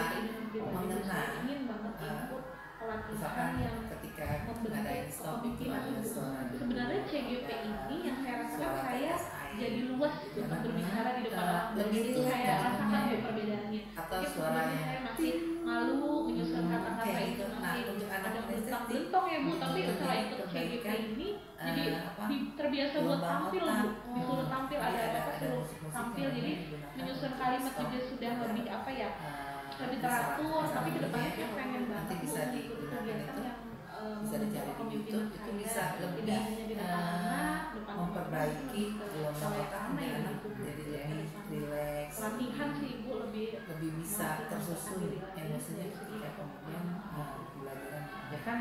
Speaker 1: mengena.
Speaker 3: ingin banget input pelatihan
Speaker 1: misalkan
Speaker 3: yang
Speaker 1: ketika ngadain stop itu ada suara
Speaker 3: sebenarnya CGP ini yang saya rasakan
Speaker 1: suara
Speaker 3: saya
Speaker 1: tetes air
Speaker 3: jadi luas untuk berbicara di depan orang
Speaker 1: lebih
Speaker 3: jadi
Speaker 1: rileks
Speaker 3: saya
Speaker 1: jadinya.
Speaker 3: rasakan ya perbedaannya
Speaker 1: atau
Speaker 3: mungkin
Speaker 1: suara
Speaker 3: sebelumnya
Speaker 1: yang
Speaker 3: saya masih malu menyusun kata-kata
Speaker 1: kayak
Speaker 3: itu
Speaker 1: gitu. Nah,
Speaker 3: masih
Speaker 1: untuk anak
Speaker 3: ada
Speaker 1: kinestetik,
Speaker 3: bentang-bentong ya Bu, tapi
Speaker 1: untuk
Speaker 3: setelah
Speaker 1: diri
Speaker 3: ikut CGP
Speaker 1: kebaikan,
Speaker 3: ini jadi
Speaker 1: apa,
Speaker 3: terbiasa buat
Speaker 1: lomba
Speaker 3: tampil
Speaker 1: otak.
Speaker 3: Bu, disuruh tampil
Speaker 1: Jadi
Speaker 3: ada apa suruh
Speaker 1: musik-musik
Speaker 3: tampil
Speaker 1: yang
Speaker 3: jadi
Speaker 1: digunakan
Speaker 3: menyusun
Speaker 1: untuk
Speaker 3: kalimat
Speaker 1: stop.
Speaker 3: juga sudah lebih apa ya lebih
Speaker 1: Bisa
Speaker 3: teratur,
Speaker 1: bisa
Speaker 3: tapi kedepannya
Speaker 1: ya,
Speaker 3: saya pengen
Speaker 1: nanti
Speaker 3: banget Bu
Speaker 1: bisa
Speaker 3: mengikuti
Speaker 1: digunakan
Speaker 3: kegiatan
Speaker 1: itu
Speaker 3: yang
Speaker 1: bisa dicari di YouTube, itu bisa lebih
Speaker 3: tidak hanya di depan anak, depan
Speaker 1: memperbaiki
Speaker 3: teman-teman,
Speaker 1: lomba
Speaker 3: oleh
Speaker 1: otak
Speaker 3: karena ya
Speaker 1: anak
Speaker 3: gitu Bu.
Speaker 1: jadi lebih rileks,
Speaker 3: Latihan sih Ibu lebih
Speaker 1: bisa tersusun emosinya ketika kemudian pembelajaran. Ya kan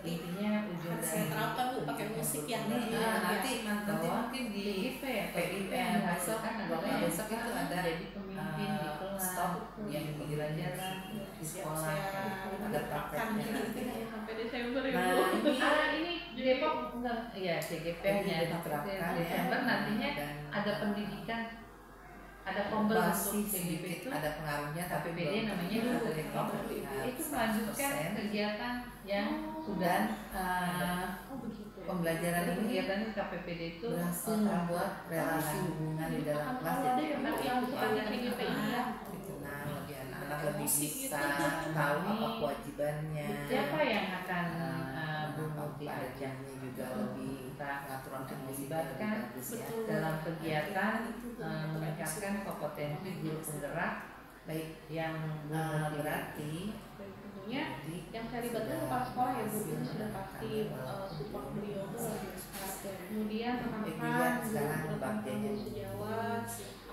Speaker 1: intinya ujung
Speaker 2: saya
Speaker 1: dari
Speaker 2: terapkan Bu pakai musik yang
Speaker 1: ini nanti mungkin di PIP besok besok itu ada
Speaker 4: jadi pemimpin di kelas,
Speaker 1: stop yang di jalan di sekolah ada prakteknya nanti.
Speaker 3: sampai Desember ya
Speaker 1: Nah,
Speaker 3: Bu.
Speaker 4: ini Depok enggak ya CGP nya
Speaker 1: Jadi diterapkan ya.
Speaker 4: Desember nantinya
Speaker 1: Dan,
Speaker 4: ada pendidikan, ada kombel
Speaker 1: masih
Speaker 4: untuk CGP
Speaker 1: sedikit
Speaker 4: itu
Speaker 1: ada pengaruhnya tapi
Speaker 4: KPPD
Speaker 1: belum
Speaker 4: namanya
Speaker 1: tentu
Speaker 4: itu
Speaker 1: terlihat
Speaker 4: itu melanjutkan
Speaker 1: 100%.
Speaker 4: kegiatan yang sudah
Speaker 1: dan
Speaker 3: Oh begitu.
Speaker 1: pembelajaran ini
Speaker 4: kegiatan KPPD itu
Speaker 1: berhasil membuat relasi hubungan di dalam
Speaker 3: Akan
Speaker 1: kelas
Speaker 3: selalu ada
Speaker 1: jadi
Speaker 3: ya Bu
Speaker 1: lebih
Speaker 3: yang seperti CGP ini ya.
Speaker 1: dikenal lebih anak-anak lebih
Speaker 2: Musik
Speaker 1: bisa
Speaker 2: gitu.
Speaker 1: tahu apa kewajibannya
Speaker 4: siapa yang akan Bu
Speaker 1: apa
Speaker 4: Muti
Speaker 1: ada
Speaker 4: ajak
Speaker 1: jamnya juga lebih pengaturan
Speaker 4: untuk
Speaker 1: emosi
Speaker 4: melibatkan
Speaker 1: bagus ya.
Speaker 4: dalam kegiatan meningkatkan kompetensi guru penggerak
Speaker 1: Baik,
Speaker 4: yang
Speaker 1: berarti
Speaker 3: Tentunya yang saya libatkan kepala sekolah ya Bu, itu sudah pasti support beliau tuh lebih besar. Kemudian rekan-rekan
Speaker 1: sekarang
Speaker 3: guru
Speaker 1: bagiannya
Speaker 3: sejawat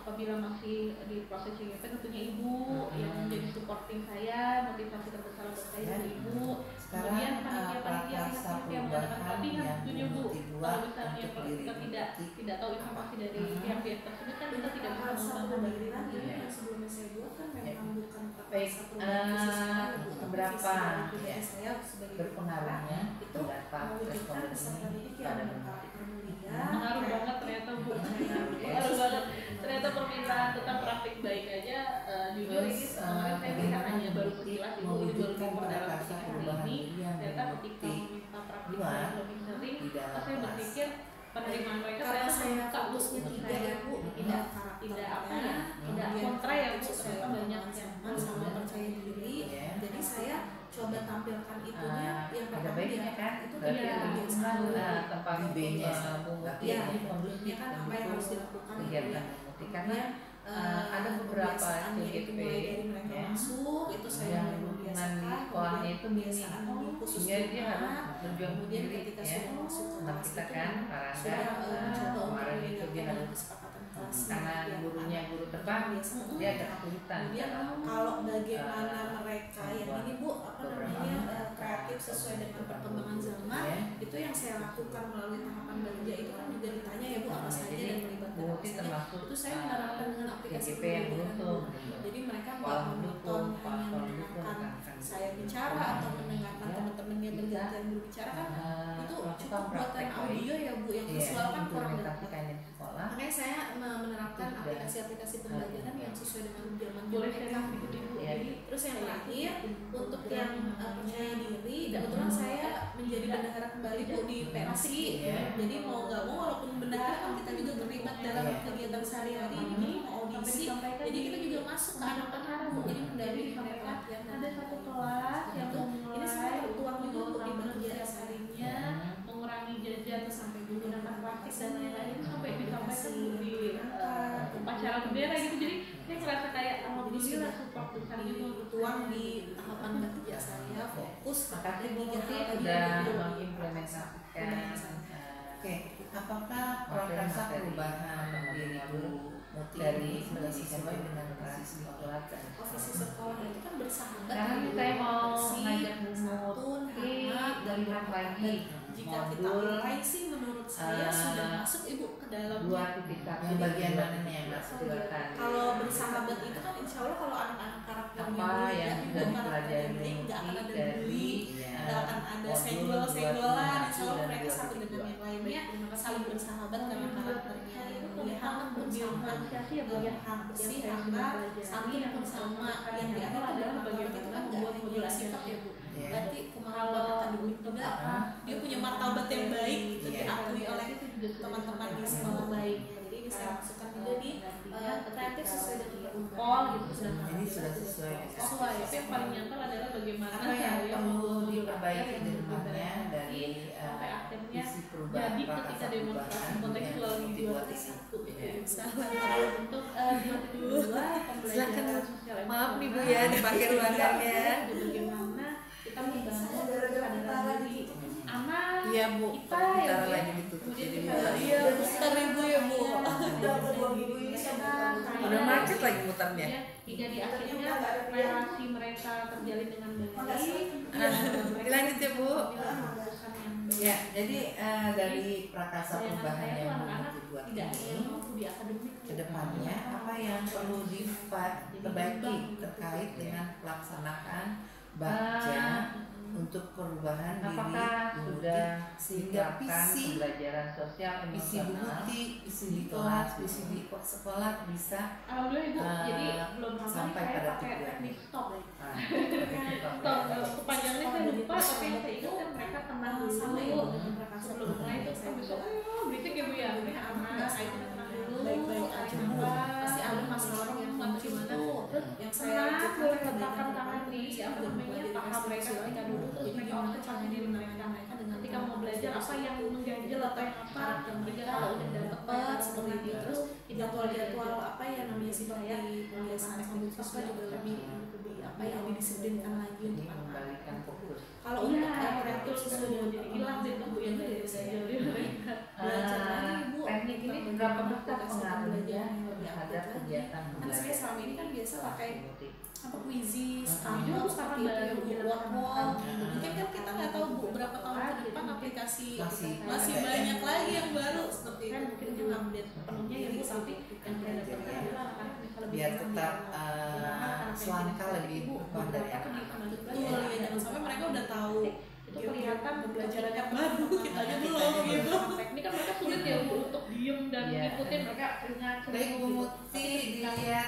Speaker 3: apabila masih di proses CGP tentunya ibu yang menjadi supporting saya, motivasi terbesar buat saya itu ibu. Kemudian panitia-panitia pihak yang mengadakan pelatihan tentunya Bu, kalau misalnya kalau kita tidak tahu informasi dari pihak-pihak tersebut kan kita tidak bisa mengembangkan diri
Speaker 2: lagi
Speaker 3: sendiri.
Speaker 2: yang sebelumnya saya buat kan memang bukan
Speaker 4: Baik, seberapa
Speaker 2: ya, saya sebagai
Speaker 4: berpengaruhnya
Speaker 2: itu
Speaker 4: pendapat
Speaker 2: mewujudkan
Speaker 4: responden
Speaker 2: peserta
Speaker 4: ini
Speaker 2: didik
Speaker 4: pada
Speaker 2: yang
Speaker 4: Bu Muti?
Speaker 2: mulia
Speaker 3: Pengaruh banget ternyata Bu, pengaruh banget. Ternyata permintaan tentang praktik baik aja jujur ini kemarin saya lihat hanya baru sekilas Ibu, ini baru timur dalam pernikahan ini. Ternyata ketika meminta praktik yang lebih sering, saya berpikir penerimaan mereka
Speaker 2: karena
Speaker 3: ternyata
Speaker 2: saya
Speaker 3: membuka Bu
Speaker 2: fokusnya
Speaker 3: untuk
Speaker 2: tiga
Speaker 3: saya.
Speaker 2: ya Bu,
Speaker 3: tidak apa ya, tidak kontra ya Bu, ternyata banyak yang
Speaker 2: sama percaya diri. Jadi saya coba tampilkan itunya yang
Speaker 4: ada
Speaker 2: pertama
Speaker 4: baiknya
Speaker 2: dia
Speaker 4: kan
Speaker 2: itu
Speaker 4: berarti
Speaker 3: iya,
Speaker 2: kebiasaan
Speaker 4: tempat
Speaker 1: B-nya
Speaker 4: Bu Muti
Speaker 2: ya
Speaker 4: ini
Speaker 2: sebelumnya kan apa yang harus dilakukan
Speaker 4: kegiatan Bu Muti karena ada beberapa
Speaker 2: kebiasaannya itu
Speaker 4: CGP
Speaker 2: mulai dari mereka
Speaker 4: ya,
Speaker 2: masuk itu saya
Speaker 4: yang
Speaker 2: mulai
Speaker 4: lingkungan di
Speaker 2: membiasakan
Speaker 4: sekolahnya itu minim
Speaker 2: kebiasaan di khusus
Speaker 4: sehingga dia harus
Speaker 2: anak.
Speaker 4: berjuang
Speaker 2: Kemudian
Speaker 4: sendiri
Speaker 2: ketika
Speaker 4: ya.
Speaker 2: sudah masuk ke
Speaker 4: Nah,
Speaker 2: kelas
Speaker 4: kita
Speaker 2: itu
Speaker 4: kan Pak
Speaker 2: sudah
Speaker 4: Rangga
Speaker 2: mencoba untuk
Speaker 4: kemarin itu dia
Speaker 2: meningkatkan
Speaker 4: harus
Speaker 2: kesepakatan kelas
Speaker 4: karena gurunya guru terbang dia agak kesulitan
Speaker 2: kemudian kalau bagaimana mereka yang ini Bu apa namanya kreatif sesuai dengan perkembangan zaman itu yang saya lakukan melalui tahapan belanja itu kan juga ditanya ya Bu apa saja dan melibatkan
Speaker 4: Bu
Speaker 2: apa
Speaker 4: Muti
Speaker 2: saja
Speaker 4: termasuk
Speaker 2: itu saya menerapkan dengan aplikasi
Speaker 4: CGP yang
Speaker 2: pendidikan, Bu.
Speaker 4: beruntung
Speaker 2: Jadi mereka
Speaker 4: Sekolah
Speaker 2: nggak
Speaker 4: mendukung,
Speaker 2: menonton hanya
Speaker 4: sekolah mendukung
Speaker 2: mendengarkan saya bicara atau mendengarkan teman-temannya bergantian berbicara kan itu cukup buatan audio ya Bu yang visual kan kurang dapat.
Speaker 4: implementasikannya di sekolah
Speaker 2: Makanya saya menerapkan aplikasi-aplikasi pembelajaran yang sesuai dengan zaman
Speaker 3: boleh
Speaker 2: mereka.
Speaker 3: saya ikuti Bu.
Speaker 4: Ya.
Speaker 3: Jadi
Speaker 2: Terus yang terakhir untuk yang percaya diri, kebetulan saya menjadi bendahara kembali Bu di PNSI. Jadi mau nggak mau walaupun bendahara kan kita juga terlibat dalam kegiatan sehari-hari. Jadi mau audisi, jadi kita juga masuk ke anak-anak Bu. Jadi mendampingi mereka latihan.
Speaker 3: ada satu kelas yang
Speaker 2: Ini semua
Speaker 3: memulai
Speaker 2: tertuang juga Bu
Speaker 3: jajan sampai menggunakan plastik dan lain-lain itu sampai disampaikan di upacara bendera gitu. Jadi saya ngerasa kayak alhamdulillah support besarnya tuh
Speaker 2: tuang di tahapan ketiga saya fokus
Speaker 4: Makasih Bu
Speaker 2: tiga
Speaker 4: Muti
Speaker 2: hal tadi
Speaker 4: sudah
Speaker 2: gitu.
Speaker 4: mengimplementasikan
Speaker 1: Oke, apakah proses perubahan diri Bu Muti dari sudah sesuai dengan visi sekolah dan
Speaker 2: Visi sekolah itu kan bersahabat.
Speaker 4: sekarang saya mau ngajak Bu Muti melihat lagi
Speaker 2: Jika kita
Speaker 4: modul
Speaker 2: mulai sih menurut saya sudah masuk Ibu ke dalam
Speaker 4: 2.1
Speaker 1: yang bagian mana nih yang Mas?
Speaker 4: silakan.
Speaker 2: kalau bersahabat itu kan insya Allah kalau anak-anak karakternya
Speaker 4: Apa
Speaker 2: beda,
Speaker 4: yang
Speaker 2: Ibu
Speaker 4: sudah
Speaker 2: karakternya
Speaker 4: dipelajari
Speaker 2: baik, nggak akan ada
Speaker 4: dari
Speaker 2: bully, nggak akan ada
Speaker 4: modul
Speaker 2: senggol-senggolan,
Speaker 4: 2.1
Speaker 2: insya Allah
Speaker 4: dan
Speaker 2: mereka satu dengan
Speaker 4: 2.2.
Speaker 2: yang lainnya saling bersahabat karena karakternya yang mulia hangat pun sama, hangat bersih, hangat, santun pun sama. Yang di akhir adalah martabat itu kan nggak hanya sifat ya Bu, berarti kemampuan akademik juga dia punya martabat yang baik itu diakui oleh teman-teman di sekolah baik. Jadi bisa masukkan juga di kreatif sesuai dengan UPOL gitu.
Speaker 1: Ini sudah sesuai.
Speaker 2: Sesuai.
Speaker 3: Tapi yang paling nyata adalah bagaimana
Speaker 1: Apa yang
Speaker 3: saya
Speaker 1: perlu diperbaiki di rumahnya dari
Speaker 3: sampai akhirnya
Speaker 1: visi perubahan
Speaker 3: jadi ketika demonstrasi kontekstual di
Speaker 1: dibuat ini?
Speaker 2: Satu
Speaker 1: Ya.
Speaker 3: untuk dua pembelajaran sosial
Speaker 1: Maaf nih Bu ya, dipakai ruangannya.
Speaker 3: bagaimana kita membangun kesadaran diri anak
Speaker 1: Iya Bu,
Speaker 3: kita
Speaker 1: taruh lagi ditutup jadi
Speaker 2: Iya, besar Ibu ya Bu.
Speaker 1: udah macet lagi muternya.
Speaker 3: hingga di akhirnya relasi mereka terjalin dengan baik.
Speaker 1: Dilanjut ya Bu.
Speaker 3: Keputusan yang baik.
Speaker 1: Ya, jadi dari prakasa perubahan yang
Speaker 3: anak-anak
Speaker 1: dibuat
Speaker 3: tidak hanya
Speaker 1: ini
Speaker 3: mampu di akademik
Speaker 1: kedepannya apa yang perlu diperbaiki terkait dengan pelaksanaan bakja untuk perubahan diri
Speaker 4: Apakah
Speaker 1: Bu Muti,
Speaker 4: sudah
Speaker 1: sehingga
Speaker 4: diterapkan
Speaker 1: visi
Speaker 4: pembelajaran sosial
Speaker 1: visi Bu
Speaker 4: emosional
Speaker 1: Muti, visi di kelas, visi di sekolah bisa
Speaker 3: alhamdulillah Ibu, jadi belum lama
Speaker 1: sampai
Speaker 3: saya
Speaker 1: pada
Speaker 3: pakai
Speaker 1: tujuan.
Speaker 3: teknik stop.
Speaker 1: Stop.
Speaker 3: Kepanjangannya saya lupa, tapi yang saya ingat kan mereka tenang dulu
Speaker 2: Sama ya Bu, dengan prakasa
Speaker 3: sebelum mulai itu kan besok berisik ya Bu ya, ini aman, saya tenang dulu,
Speaker 2: baik-baik aja Bu. Pasti ada masalah orang yang
Speaker 3: atau gimana.
Speaker 2: terus yang saya
Speaker 3: Tenang, boleh letakkan tangan di apa namanya paha mereka ketika dulu terus
Speaker 2: jadi
Speaker 3: mereka
Speaker 2: gimana
Speaker 3: oke
Speaker 2: caranya
Speaker 3: diri
Speaker 2: menenangkan
Speaker 3: mereka.
Speaker 2: mereka dengan
Speaker 3: Ketika mau belajar apa yang mengganjel atau yang apa, ketika kalau udah
Speaker 2: tepat seperti itu, terus jadwal-jadwal
Speaker 3: jadwal
Speaker 2: apa yang namanya seperti pembiasaan siswa juga lebih apa yang didisiplinkan lagi untuk anak-anak.
Speaker 4: mengembalikan fokus.
Speaker 2: Kalau
Speaker 3: Iya,
Speaker 2: untuk kreatif
Speaker 3: betul,
Speaker 2: sesuai
Speaker 3: betul.
Speaker 2: dengan
Speaker 3: Jadi hilang deh tuh yang
Speaker 2: dari
Speaker 3: dari
Speaker 2: saya
Speaker 3: belajar di mereka.
Speaker 2: belajar lagi Bu.
Speaker 4: Teknik ini
Speaker 2: Tentang
Speaker 4: berapa
Speaker 2: bagaimana
Speaker 4: besar
Speaker 2: aplikasi
Speaker 4: pengaruhnya
Speaker 2: pembelajaran yang lebih
Speaker 4: terhadap
Speaker 2: akurat.
Speaker 4: kegiatan
Speaker 2: Kan
Speaker 4: belajar?
Speaker 2: saya selama ini kan biasa pakai apa quizzes,
Speaker 3: Juga
Speaker 2: kamu
Speaker 3: sekarang
Speaker 2: seperti itu ya
Speaker 3: baru
Speaker 2: Bu, wall. Mungkin kan kita nggak tahu Bu berapa tahun ke depan aplikasi masih banyak lagi yang baru seperti itu.
Speaker 3: Kan mungkin
Speaker 2: Mungkin
Speaker 3: juga
Speaker 2: update
Speaker 3: penuhnya ya Bu, tapi yang saya dapatkan adalah anak-anak bisa lebih
Speaker 1: biar
Speaker 3: tenang
Speaker 1: tetap
Speaker 3: di
Speaker 1: selangkah lebih berkembang dari
Speaker 3: beberapa
Speaker 1: anak-anak.
Speaker 3: di
Speaker 2: betul ya, jangan sampai mereka udah tahu
Speaker 3: itu kelihatan
Speaker 2: pembelajaran yang baru kita aja belum
Speaker 1: Kita
Speaker 2: gitu.
Speaker 3: teknik kan mereka sulit ya Bu untuk diem dan
Speaker 4: Iya.
Speaker 3: ngikutin, mereka ingat
Speaker 1: Baik Bu Muti, dilihat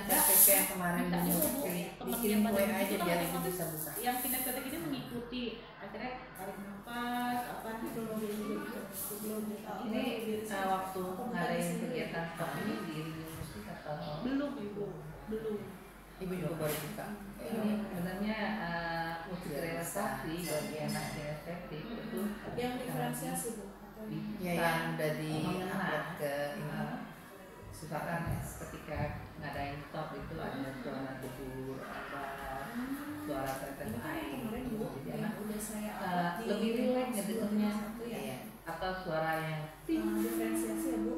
Speaker 1: KTP yang kemarin Bu Muti bikin kue aja biar Ibu bisa buka.
Speaker 3: yang kinetetik ini mengikuti akhirnya tarik nafas apa
Speaker 4: Ini waktu ngadain kegiatan seperti ini di musik atau
Speaker 3: belum Ibu, belum.
Speaker 1: Ibu juga baru buka.
Speaker 4: ini sebenarnya musik relaksasi bagi anak kinestetik itu
Speaker 2: Yang diferensiasi Bu.
Speaker 1: Ya yang udah di upload ke ini.
Speaker 4: suka kan ketika ngadain stop itu ada suara debur, ada suara tetes
Speaker 2: Ini kan
Speaker 4: air,
Speaker 2: kemarin Bu
Speaker 4: jadi
Speaker 2: yang
Speaker 4: anak
Speaker 2: udah saya upload di
Speaker 4: lebih rileks ngedengernya
Speaker 2: satu ya.
Speaker 1: Iya.
Speaker 4: atau suara yang
Speaker 2: Diferensiasi ya Bu.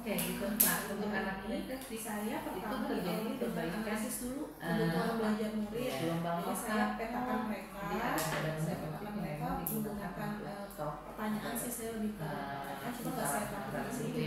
Speaker 4: kayak gitu. Nah untuk anak kinestetik
Speaker 2: Saya pertama
Speaker 4: terjadi
Speaker 2: diawali dengan
Speaker 4: perbaikan
Speaker 2: analisis dulu kebutuhan belajar murid.
Speaker 4: gelombang
Speaker 2: Jadi saya
Speaker 4: otak.
Speaker 2: petakan mereka,
Speaker 4: Jadi ada
Speaker 2: saya
Speaker 4: musik
Speaker 2: petakan
Speaker 4: yang
Speaker 2: mereka
Speaker 4: memang digunakan
Speaker 2: menggunakan
Speaker 4: untuk stop.
Speaker 2: pertanyaan sih saya lebih ke kan cuma nggak saya tahu di sini.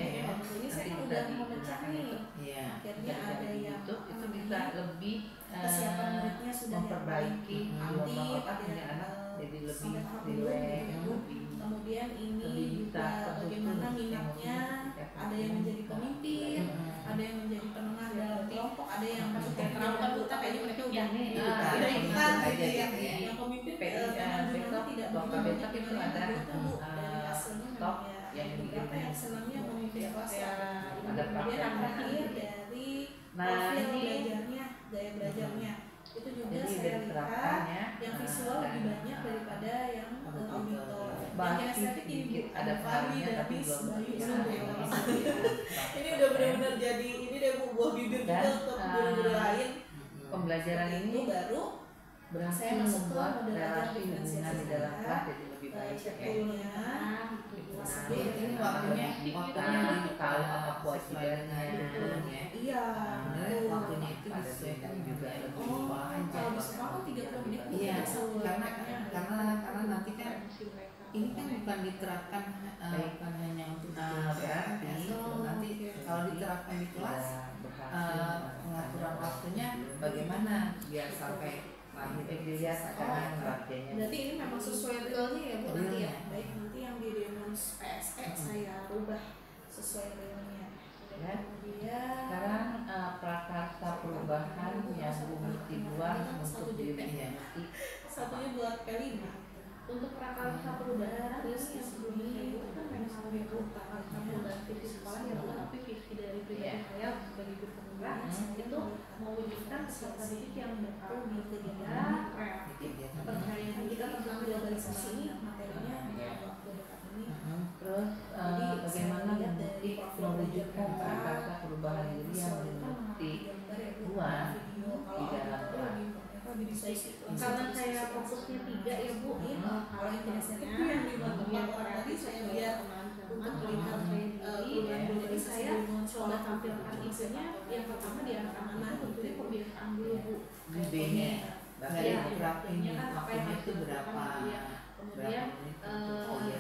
Speaker 2: Ini saya kan udah mau mecah nih.
Speaker 1: Iya.
Speaker 2: Akhirnya ada yang
Speaker 4: itu bisa lebih
Speaker 2: kesiapan muridnya sudah yang
Speaker 4: memperbaiki
Speaker 2: baik,
Speaker 4: gelombang
Speaker 2: aktif,
Speaker 4: otak
Speaker 2: ada
Speaker 4: punya
Speaker 2: yang,
Speaker 4: anak jadi lebih
Speaker 2: sampai tahap dulu
Speaker 4: rileks,
Speaker 2: gitu.
Speaker 4: lebih
Speaker 2: Kemudian ini
Speaker 4: lebih
Speaker 2: juga
Speaker 4: bisa
Speaker 2: bagaimana
Speaker 4: tertutup
Speaker 2: minatnya,
Speaker 4: emosi
Speaker 2: ada yang menjadi pemimpin, ada yang menjadi penengah dalam kelompok, ada yang kayak terapan buta kayaknya mereka udah
Speaker 3: Yang ini,
Speaker 2: udah ikutan
Speaker 1: aja
Speaker 2: gitu ya.
Speaker 1: gitu ya.
Speaker 2: Yang pemimpin
Speaker 4: PI,
Speaker 2: memang
Speaker 4: besok,
Speaker 2: tidak
Speaker 4: bapak
Speaker 2: begitu
Speaker 4: besok
Speaker 2: banyak
Speaker 4: itu
Speaker 2: yang
Speaker 4: ada,
Speaker 2: begitu, Bu. Dari hasilnya
Speaker 4: stop
Speaker 2: memang ya
Speaker 4: yang
Speaker 2: beberapa
Speaker 4: bikin
Speaker 2: yang senangnya memimpin kelas ya.
Speaker 4: ada
Speaker 2: Kemudian yang
Speaker 4: praktek.
Speaker 2: terakhir dari
Speaker 4: Nah,
Speaker 2: profil
Speaker 4: ini
Speaker 2: belajarnya, gaya belajarnya itu juga
Speaker 4: jadi
Speaker 2: saya
Speaker 4: dari
Speaker 2: lihat
Speaker 4: terapannya
Speaker 2: yang visual lebih banyak daripada yang auditor.
Speaker 4: basi sedikit ada farnya tapi belum
Speaker 2: ini udah benar-benar jadi ini deh Bu, buah bibir juga untuk guru-guru lain.
Speaker 4: Pembelajaran ini
Speaker 2: baru
Speaker 4: berhasil
Speaker 2: saya masuk ke
Speaker 4: membuat
Speaker 2: model
Speaker 4: relasi
Speaker 2: ajar
Speaker 4: hubungan di
Speaker 2: diferensiasi
Speaker 4: dalam
Speaker 2: juga.
Speaker 4: kelas jadi lebih baik ya.
Speaker 1: Ini waktunya
Speaker 4: Kita tahu apa kewajibannya
Speaker 1: ya.
Speaker 2: Iya.
Speaker 1: Sebenarnya waktunya itu disesuaikan juga lebih
Speaker 2: Kalau di sekolah kan 30 menit.
Speaker 1: Iya, karena nanti kan ini kan bukan diterapkan bukan hanya untuk berarti nanti kalau diterapkan di kelas pengaturan waktunya bagaimana biar sampai lahir
Speaker 4: dilihat sekarang kerjanya.
Speaker 2: Berarti ini memang sesuai realnya ya Bu nanti ya.
Speaker 1: Realnya.
Speaker 2: Baik, nanti yang di demos PSE saya rubah sesuai realnya.
Speaker 4: Ya.
Speaker 2: Kemudian
Speaker 4: Sekarang prakarsa perubahan yang Bu Muti buat untuk dirinya.
Speaker 2: satunya buat P5.
Speaker 3: Untuk prakarsa perubahan ini yang sebelumnya saya buat kan memang utama perubahan visi sekolah yang tapi visi dari pribadi saya sebagai guru penggerak itu mewujudkan peserta didik yang berperan bersedia, kreatif, percaya diri tentang globalisasi ini materinya waktu dekat ini.
Speaker 4: Terus bagaimana Muti mewujudkan prakarsa perubahan diri yang Muti buat di dalam kelas.
Speaker 3: Karena saya fokusnya 3 ya Bu,
Speaker 2: Kalau yang tidak sensitif itu yang dibuat tempat orang tadi saya biar untuk melihat
Speaker 3: jadi saya coba tampilkan isunya. Yang pertama di anak-anak tentunya kebiasaan dulu Bu.
Speaker 1: B-nya dari
Speaker 3: Ini kan apa yang
Speaker 1: waktunya
Speaker 3: harus
Speaker 1: itu berapa
Speaker 3: kemudian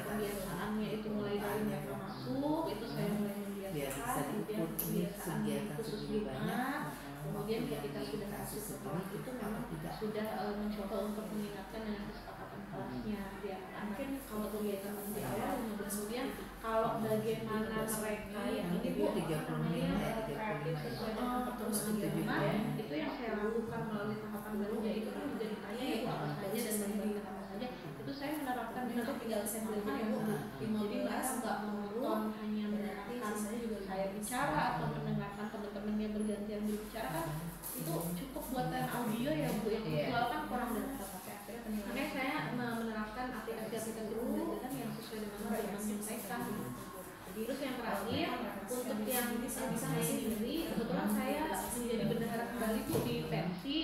Speaker 3: kebiasaannya itu mulai dari mereka masuk itu saya mulai
Speaker 1: biar bisa
Speaker 3: membiasakan, kemudian
Speaker 1: diukur
Speaker 3: kebiasaan
Speaker 1: kegiatan
Speaker 3: khusus
Speaker 1: segini
Speaker 3: di
Speaker 1: banyak
Speaker 3: mana, kemudian ketika sudah masuk ke kelas itu memang sudah mencoba untuk mengingatkan dengan kesepakatan kelasnya dia mungkin kalau kegiatan di awal 15 kemudian kalau bagaimana mereka yang ini Bu
Speaker 1: 30 menit ya, 35
Speaker 3: kreatif sesuai dengan perkembangan zaman itu yang saya lakukan melalui tahapan belanja itu kan juga ditanya ya Bu apa saja dan bagaimana apa saja itu saya menerapkan di dalam tinggal saya belajar ya Bu jadi mereka nggak monoton hanya mendengarkan saya bicara atau mendengarkan teman-teman yang bergantian berbicara kan itu cukup buatan audio ya Bu yang visual kan kurang dapat makanya saya menerapkan aplikasi-aplikasi pembelajaran yang sesuai dengan apa yang disampaikan. Terus yang terakhir untuk yang bisa saya sendiri kebetulan saya menjadi bendahara kembali Bu di pensi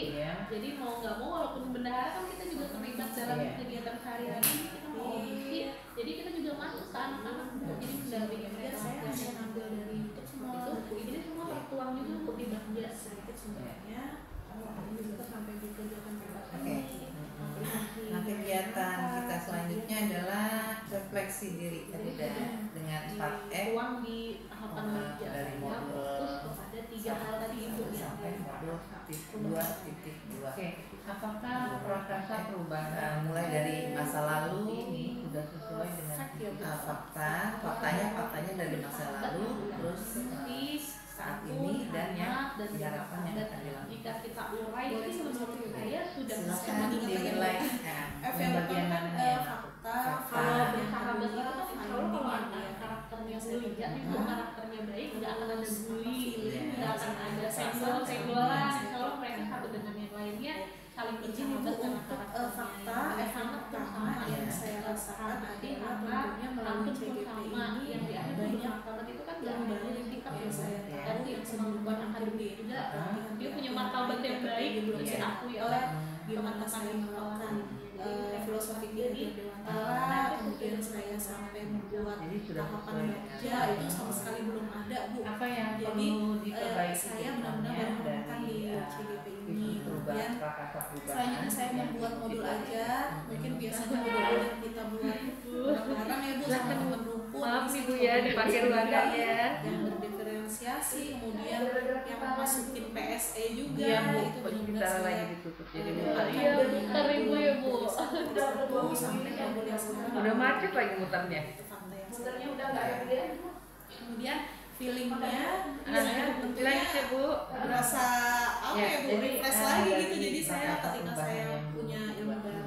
Speaker 3: jadi mau nggak mau walaupun bendahara kan kita juga terlibat dalam kegiatan sehari-hari kita mau ngisi jadi kita juga masuk ke anak-anak jadi mendampingi mereka saya hanya ngambil dari YouTube semua itu ini semua tertuang juga untuk dibahas sedikit sebenarnya kita sampai di kegiatan pembahasan
Speaker 1: Nah, kegiatan kita selanjutnya adalah refleksi diri dengan 4F
Speaker 3: uang di tahapan
Speaker 1: dari modul
Speaker 3: fokus kepada 3 hal tadi itu
Speaker 1: sampai modul 2.2.
Speaker 4: Oke, apakah prakarsa perubahan
Speaker 1: Mulai dari masa lalu
Speaker 4: ini sudah sesuai dengan
Speaker 1: faktanya dari masa lalu, terus saat ini dan yang harapan yang akan dilakukan.
Speaker 3: jika kita urai itu menurut saya sudah
Speaker 1: Silakan dinilai
Speaker 2: yang
Speaker 1: bagian
Speaker 2: kan
Speaker 1: mananya.
Speaker 2: fakta
Speaker 3: kalau bersahabat itu kan insya Allah kalau anak karakternya mulia itu karakternya baik nggak akan ada bully nggak akan ada senggol-senggolan insya Allah mereka satu dengan yang lainnya saling
Speaker 2: izin Ibu
Speaker 3: bersahabat karena
Speaker 2: untuk
Speaker 3: karakternya
Speaker 2: fakta
Speaker 3: sangat
Speaker 2: pertama yang saya rasakan
Speaker 3: nanti
Speaker 2: adalah tentunya melalui CGP
Speaker 3: sama
Speaker 2: ini
Speaker 3: yang di akhir
Speaker 2: banyak
Speaker 3: martabat itu kan
Speaker 2: yang
Speaker 3: nggak
Speaker 2: baru
Speaker 3: ada tingkat
Speaker 2: yang saya
Speaker 3: tahu yang kemampuan akademik juga dia punya martabat yang baik diakui oleh
Speaker 2: gimana saya melakukan filosofi
Speaker 3: jadi
Speaker 2: Dewantara kemudian saya sampai membuat
Speaker 4: Jadi sudah
Speaker 2: tahapan
Speaker 4: sesuai
Speaker 2: baca itu sama sekali belum ada Bu
Speaker 4: apa yang
Speaker 2: jadi
Speaker 4: perlu diperbaiki
Speaker 2: saya benar-benar menemukan di CGP ini kemudian
Speaker 4: prakarsa perubahan
Speaker 2: selanjutnya saya membuat modul ajar mungkin biasanya modul ajar kita buat barang ya Bu sama teman rumput
Speaker 3: maaf
Speaker 2: bisa
Speaker 3: Ibu ya dipakai ruangannya
Speaker 2: yang berdiferensiasi kemudian yang masukin PSE juga
Speaker 4: Iya Bu,
Speaker 2: itu benar-benar
Speaker 4: kita
Speaker 2: saya
Speaker 4: lagi ditutup jadi
Speaker 3: iya bentar Ibu ya Bu
Speaker 2: sampai modul yang sekarang
Speaker 4: udah macet lagi muternya.
Speaker 2: itu fakta yang
Speaker 3: sebenarnya udah nggak ada
Speaker 2: kemudian feelingnya
Speaker 4: Lanjut ya Bu.
Speaker 2: berasa apa ya Bu
Speaker 4: jadi,
Speaker 2: refresh lagi gitu
Speaker 4: dari
Speaker 2: jadi saya
Speaker 4: prakarsa
Speaker 2: ketika
Speaker 4: perubahan
Speaker 2: saya
Speaker 4: yang
Speaker 2: punya ilmu baru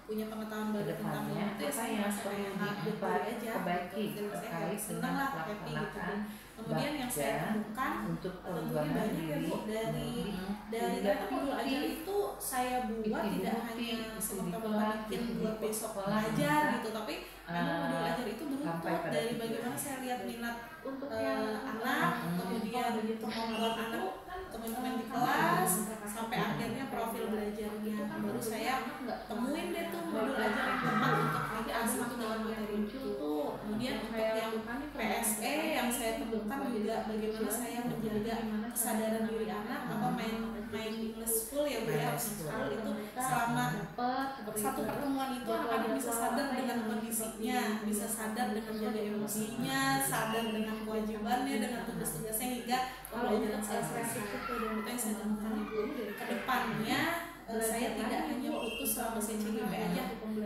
Speaker 2: punya pengetahuan baru tentang
Speaker 4: kedepannya
Speaker 2: itu ya
Speaker 4: apa
Speaker 2: saya
Speaker 4: yang
Speaker 2: merasa
Speaker 4: perlu
Speaker 2: kayak happy aja
Speaker 4: diperbaiki
Speaker 2: dan saya
Speaker 4: terkait
Speaker 2: senang
Speaker 4: dengan
Speaker 2: lah happy gitu
Speaker 4: pelaksanaan
Speaker 2: kemudian yang saya temukan
Speaker 4: untuk
Speaker 2: tentunya
Speaker 4: perubahan
Speaker 2: banyak ya
Speaker 4: diri
Speaker 2: Bu dari tapi modul ajar itu saya buat tidak hanya semata-mata bikin buat besok belajar gitu tapi memang modul ajar itu
Speaker 4: sampai
Speaker 2: beruntut
Speaker 4: pada
Speaker 2: dari
Speaker 4: tujuan.
Speaker 2: bagaimana saya lihat minat
Speaker 3: untuk yang
Speaker 2: anak, kemudian kemampuan anak teman-teman di kelas, sampai akhirnya profil belajarnya. Baru saya temuin deh tuh modul ajar yang tepat untuk aplikasi itu dalam materi itu. Kemudian untuk yang PSE yang saya temukan juga bagaimana saya menjaga kesadaran diri anak, apa mindful ya Bu ya, mindful itu selama satu pertemuan itu anak-anak bisa sadar dengan kondisinya, bisa sadar dengan jaga emosinya, sadar dengan kewajibannya, dengan tugas-tugasnya hingga pembelajaran selesai. Itu yang saya temukan Ibu. Kedepannya saya tidak hanya putus selama saya CGP aja,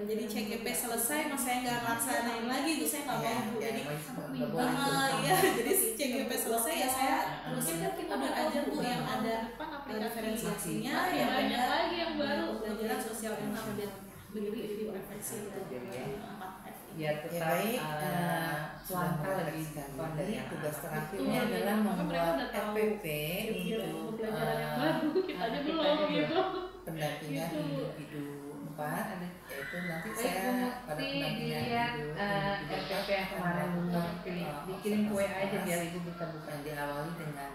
Speaker 2: jadi CGP selesai mas saya nggak laksanain lagi itu saya nggak mau Bu. Jadi ya jadi CGP selesai ya saya terusin modul ajar Bu yang ada diferensiasinya, yang
Speaker 3: banyak
Speaker 2: ada
Speaker 3: lagi yang baru
Speaker 2: pembelajaran sosial emosional begitu refleksi itu 4F.
Speaker 4: Ya
Speaker 1: Ya baik, langkah lebih depan dari tugas terakhirnya adalah membuat RPP untuk
Speaker 3: pelajaran yang baru kita aja belum gitu.
Speaker 1: pendampingan individu 4, yaitu nanti
Speaker 4: Saya
Speaker 1: saya pada
Speaker 4: mesti
Speaker 1: pendampingan
Speaker 4: dilihat
Speaker 1: individu
Speaker 4: RPP yang kemarin dikirim ke WA aja biar ibu bisa buka.
Speaker 1: yang diawali dengan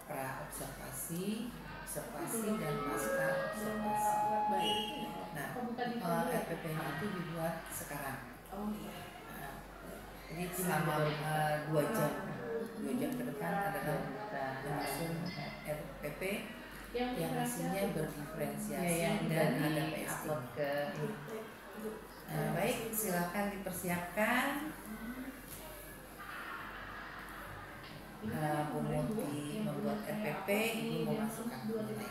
Speaker 1: pra observasi dan pasca observasi. Nah, RPP itu dibuat sekarang. Nah, jadi selama 2 jam ke depan adalah menyusun RPP yang isinya berdiferensiasi dan ada
Speaker 4: upload ke
Speaker 1: baik, silakan dipersiapkan. Bu Muti membuat RPP, Ibu mau masukkan nilai.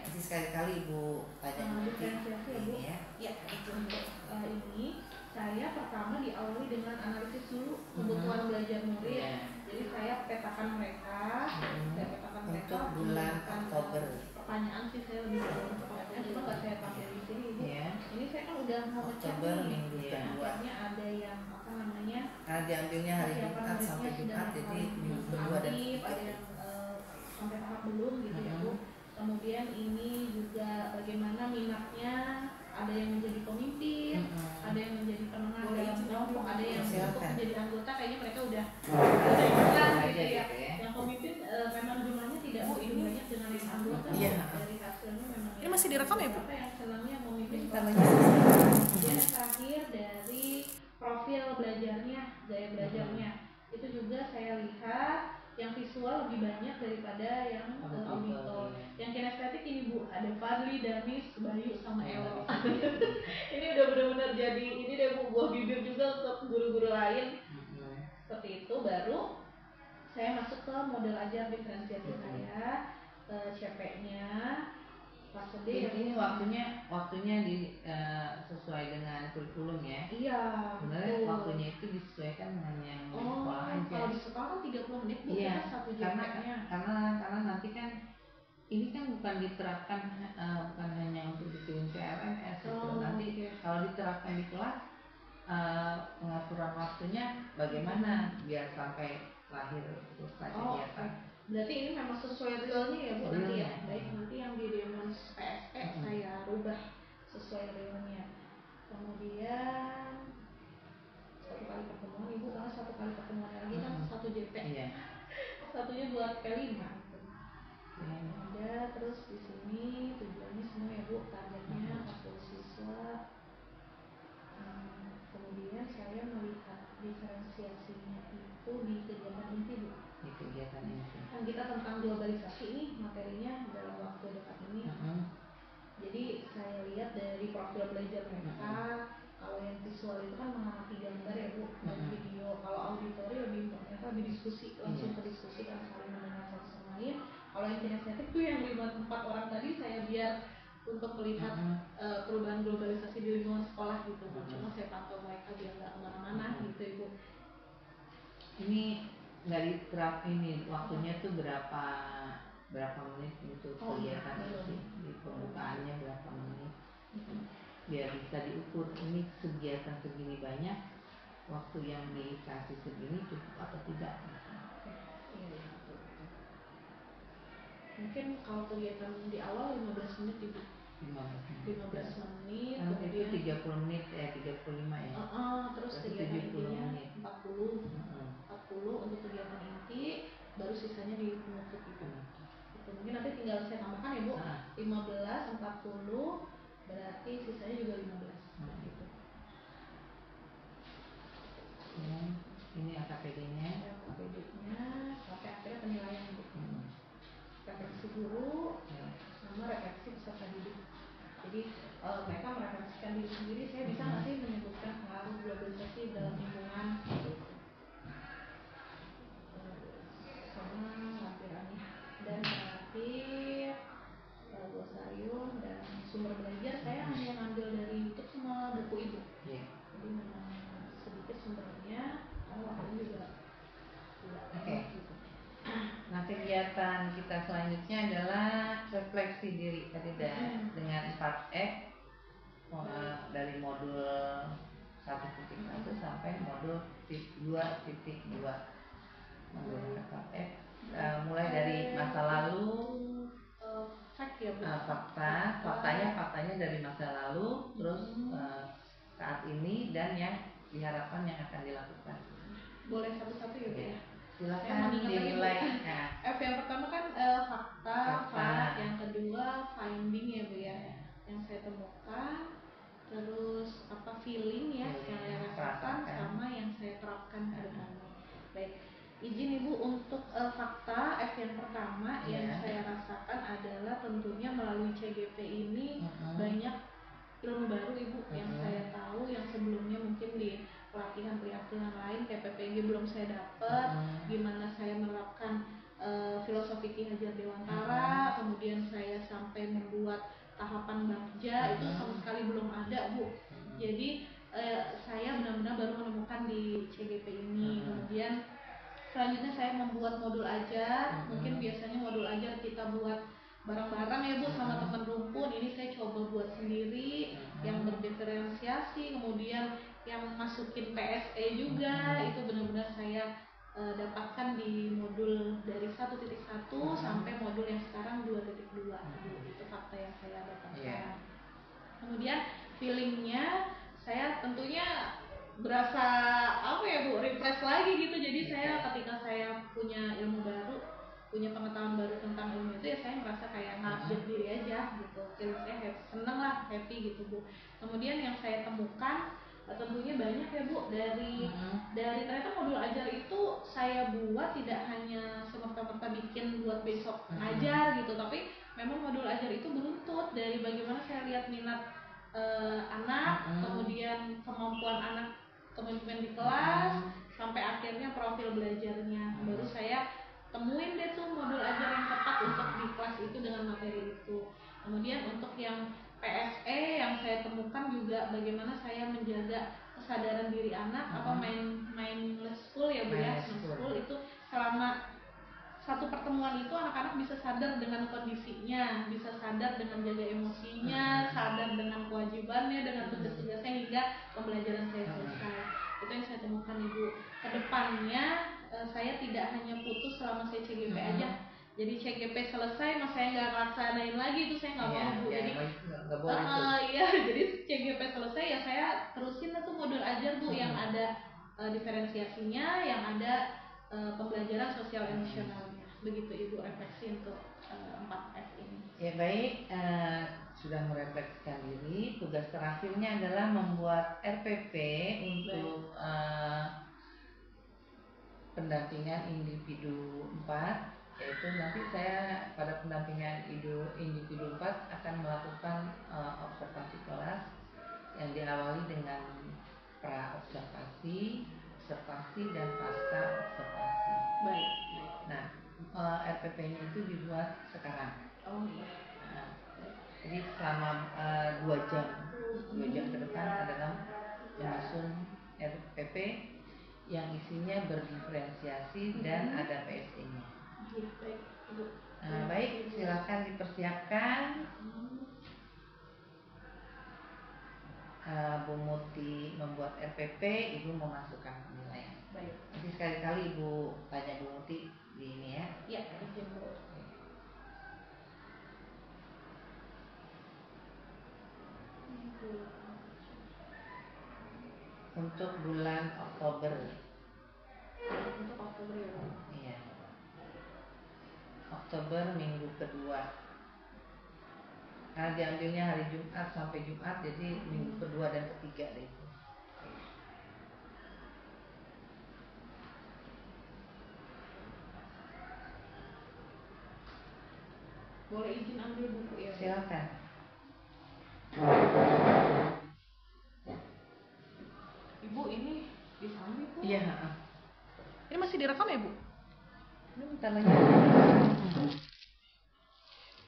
Speaker 1: Jadi sekali-kali Ibu tanya ini ya.
Speaker 3: Ya, untuk ini saya pertama diawali dengan analisis dulu kebutuhan belajar murid. Jadi saya petakan mereka,
Speaker 1: Untuk bulan Oktober.
Speaker 3: Pertanyaan sih saya lebih untuk pertanyaan, cuma nggak saya pakai di sini Ibu. Ini saya kan udah mau ngecek
Speaker 1: Oktober
Speaker 3: nih.
Speaker 1: minggu kedua.
Speaker 3: Akhirnya ada yang apa namanya?
Speaker 1: Karena diambilnya hari Jumat sampai Jumat, jadi minggu kedua dan
Speaker 3: ada yang sampai tahap belum gitu ya Bu. Kemudian ini juga bagaimana minatnya, ada yang menjadi pemimpin, ada yang menjadi penengah dalam kelompok, ada yang untuk menjadi anggota, kayaknya mereka udah ikutan gitu ya. Yang pemimpin memang jumlahnya tidak begitu banyak dengan yang anggota. Dari hasilnya memang
Speaker 2: Ini masih direkam ya Bu?
Speaker 3: yang senangnya memimpin.
Speaker 1: Namanya
Speaker 3: Kemudian yang terakhir dari profil belajarnya, gaya belajarnya, itu juga saya lihat yang visual lebih banyak daripada yang auditor. Yang kinestetik ini Bu, ada Fadli, Damis, Bayu, sama Elo. Ini udah benar-benar jadi ini deh Bu, buah bibir juga untuk guru-guru lain. Seperti itu baru saya masuk ke model ajar diferensiasi saya, CP-nya.
Speaker 4: Ini waktunya sesuai dengan kurikulum ya.
Speaker 3: Iya.
Speaker 4: Sebenarnya waktunya itu disesuaikan dengan yang di sekolah aja.
Speaker 3: Kalau di sekolah kan 30 menit Bu,
Speaker 4: Iya,
Speaker 3: satu
Speaker 4: karena nanti kan ini kan bukan diterapkan bukan hanya untuk bikin CRMS gitu. Nanti kalau diterapkan di kelas pengaturan waktunya bagaimana biar sampai lahir selesai kegiatan.
Speaker 3: Berarti ini memang sesuai realnya ya Bu nanti ya.
Speaker 4: Realnya.
Speaker 3: Baik, nanti yang di demo PSE saya rubah sesuai realnya. Kemudian satu kali pertemuan Ibu, karena satu kali pertemuan lagi kan satu JP.
Speaker 4: Iya.
Speaker 3: Satunya buat P5. Ada terus di sini tujuannya semua ya Bu, targetnya 40 siswa. Kemudian saya melihat diferensiasinya itu di kegiatan inti Bu.
Speaker 4: Di kegiatan inti.
Speaker 3: Kan kita tentang globalisasi ini materinya dalam waktu dekat ini. Jadi saya lihat dari profil belajar mereka, kalau yang visual itu kan mengamati gambar ya Bu, dan video. Kalau auditori lebih diskusi, langsung ke diskusi kan saling mendengar satu sama lain. Kalau yang kinestetik tuh yang 4 orang tadi saya biar untuk melihat perubahan globalisasi di lingkungan sekolah gitu Bu. Cuma saya pantau mereka biar nggak kemana-mana gitu Ibu.
Speaker 4: Ini nggak diterap ini waktunya tuh berapa menit untuk kegiatan itu, di pembukaannya berapa menit biar bisa diukur ini kegiatan segini banyak, waktu yang dikasih segini cukup atau tidak.
Speaker 3: Mungkin kalau kegiatan di awal 15 menit Ibu. 15 menit,
Speaker 4: Kan itu
Speaker 3: kemudian
Speaker 4: 30 menit 35 ya.
Speaker 3: terus
Speaker 4: Berarti
Speaker 3: kegiatan
Speaker 4: 70
Speaker 3: intinya
Speaker 4: menit.
Speaker 3: 40 untuk kegiatan inti, baru sisanya di penutup itu. Itu mungkin nanti tinggal saya tambahkan ya Bu, 15, 40, berarti sisanya juga 15 gitu.
Speaker 4: Ini AKPD-nya.
Speaker 3: AKPD-nya sampai akhirnya penilaian Bu. Refleksi guru sama refleksi peserta didik. Jadi mereka merefleksikan diri sendiri, saya bisa nggak sih menyebutkan pengaruh globalisasi dalam lingkungan gitu. Sama lampirannya, dan terakhir glosarium dan sumber belajar saya hanya ngambil dari YouTube sama buku ibu. Jadi memang sedikit sumbernya, karena waktunya juga
Speaker 4: Oke.
Speaker 3: gitu.
Speaker 4: Nah, kegiatan kita selanjutnya adalah refleksi diri tadi dengan 4F dari modul 1.1 sampai modul 2.2 menggunakan 4F. Mulai dari masa lalu, faktanya dari masa lalu, terus saat ini, dan yang diharapkan yang akan dilakukan.
Speaker 3: Boleh satu-satu ya Bu ya?
Speaker 4: Silakan dinilai.
Speaker 3: F yang pertama kan fakta, yang kedua finding ya Bu ya, yang saya temukan, terus feeling ya, yang saya rasakan, sama yang saya terapkan ke depannya. Baik, izin Ibu untuk fakta F yang pertama yang saya rasakan adalah tentunya melalui CGP ini banyak ilmu baru Ibu yang saya tahu, yang sebelumnya mungkin di pelatihan lain kayak PPG belum saya dapat. Gimana saya menerapkan filosofi Ki Hajar Dewantara, kemudian saya sampai membuat tahapan bagja itu sama sekali belum ada Bu. Jadi saya benar-benar baru menemukan di CGP ini. Kemudian selanjutnya saya membuat modul ajar. Mungkin biasanya modul ajar kita buat bareng-bareng ya Bu sama teman rumpun. Ini saya coba buat sendiri yang berdiferensiasi, kemudian yang masukin PSE juga. Itu benar-benar saya dapatkan di modul dari 1.1 sampai modul yang sekarang 2.2. Itu fakta yang saya dapat sekarang. Kemudian feelingnya saya tentunya berasa Bu, refresh lagi gitu. Jadi saya ketika saya punya ilmu baru, punya pengetahuan baru tentang ilmu itu, ya saya merasa kayak ngupdate diri aja gitu. Feeling saya seneng lah, happy gitu Bu. Kemudian yang saya temukan tentunya banyak ya Bu, dari ternyata modul ajar itu saya buat tidak hanya semerta-merta bikin buat besok ngajar gitu, tapi memang modul ajar itu beruntut dari bagaimana saya lihat minat anak, kemudian kemampuan anak teman-teman di kelas, sampai akhirnya profil belajarnya. Baru saya temuin deh tuh modul ajar yang tepat untuk di kelas itu dengan materi itu. Kemudian untuk yang PSE yang saya temukan juga bagaimana saya menjaga kesadaran diri anak, mindful ya Bu ya, mindful itu selama satu pertemuan itu anak-anak bisa sadar dengan kondisinya, bisa sadar dengan jaga emosinya, sadar dengan kewajibannya, dengan tugas-tugasnya hingga pembelajaran saya selesai. Itu yang saya temukan Ibu. Kedepannya saya tidak hanya putus selama saya CGP aja. Jadi CGP selesai, mas saya nggak laksanain lagi, itu saya nggak mau Bu. Jadi jadi CGP selesai ya saya terusin tuh modul ajar Bu, yang ada diferensiasinya, yang ada pembelajaran sosial emosionalnya. Begitu Ibu refleksi untuk 4F ini.
Speaker 4: Ya baik, sudah merefleksikan diri. Tugas terakhirnya adalah membuat RPP untuk pendampingan individu 4, yaitu nanti saya pada pendampingan individu 4 akan melakukan observasi kelas yang diawali dengan pra-observasi, observasi, dan pasca observasi.
Speaker 3: Baik.
Speaker 4: Nah, RPP-nya itu dibuat sekarang. Jadi selama 2 jam ke depan adalah menyusun RPP yang isinya berdiferensiasi dan ada PSE-nya. Baik, silakan dipersiapkan. Bu Muti membuat RPP, Ibu memasukkan penilaian.
Speaker 3: Baik.
Speaker 4: Nanti sekali-kali Ibu tanya Bu Muti di ini ya.
Speaker 3: Iya, izin Bu.
Speaker 4: Untuk bulan Oktober.
Speaker 3: Untuk Oktober ya Bu.
Speaker 4: Iya. Oktober minggu kedua. Karena diambilnya hari Jumat sampai Jumat, jadi minggu kedua dan ketiga deh itu.
Speaker 3: Boleh izin ambil buku ya Bu?
Speaker 4: Silakan.
Speaker 3: Ibu ini disambil Bu?
Speaker 4: Iya.
Speaker 2: Ini masih direkam ya Bu?
Speaker 4: Ini bentar lagi.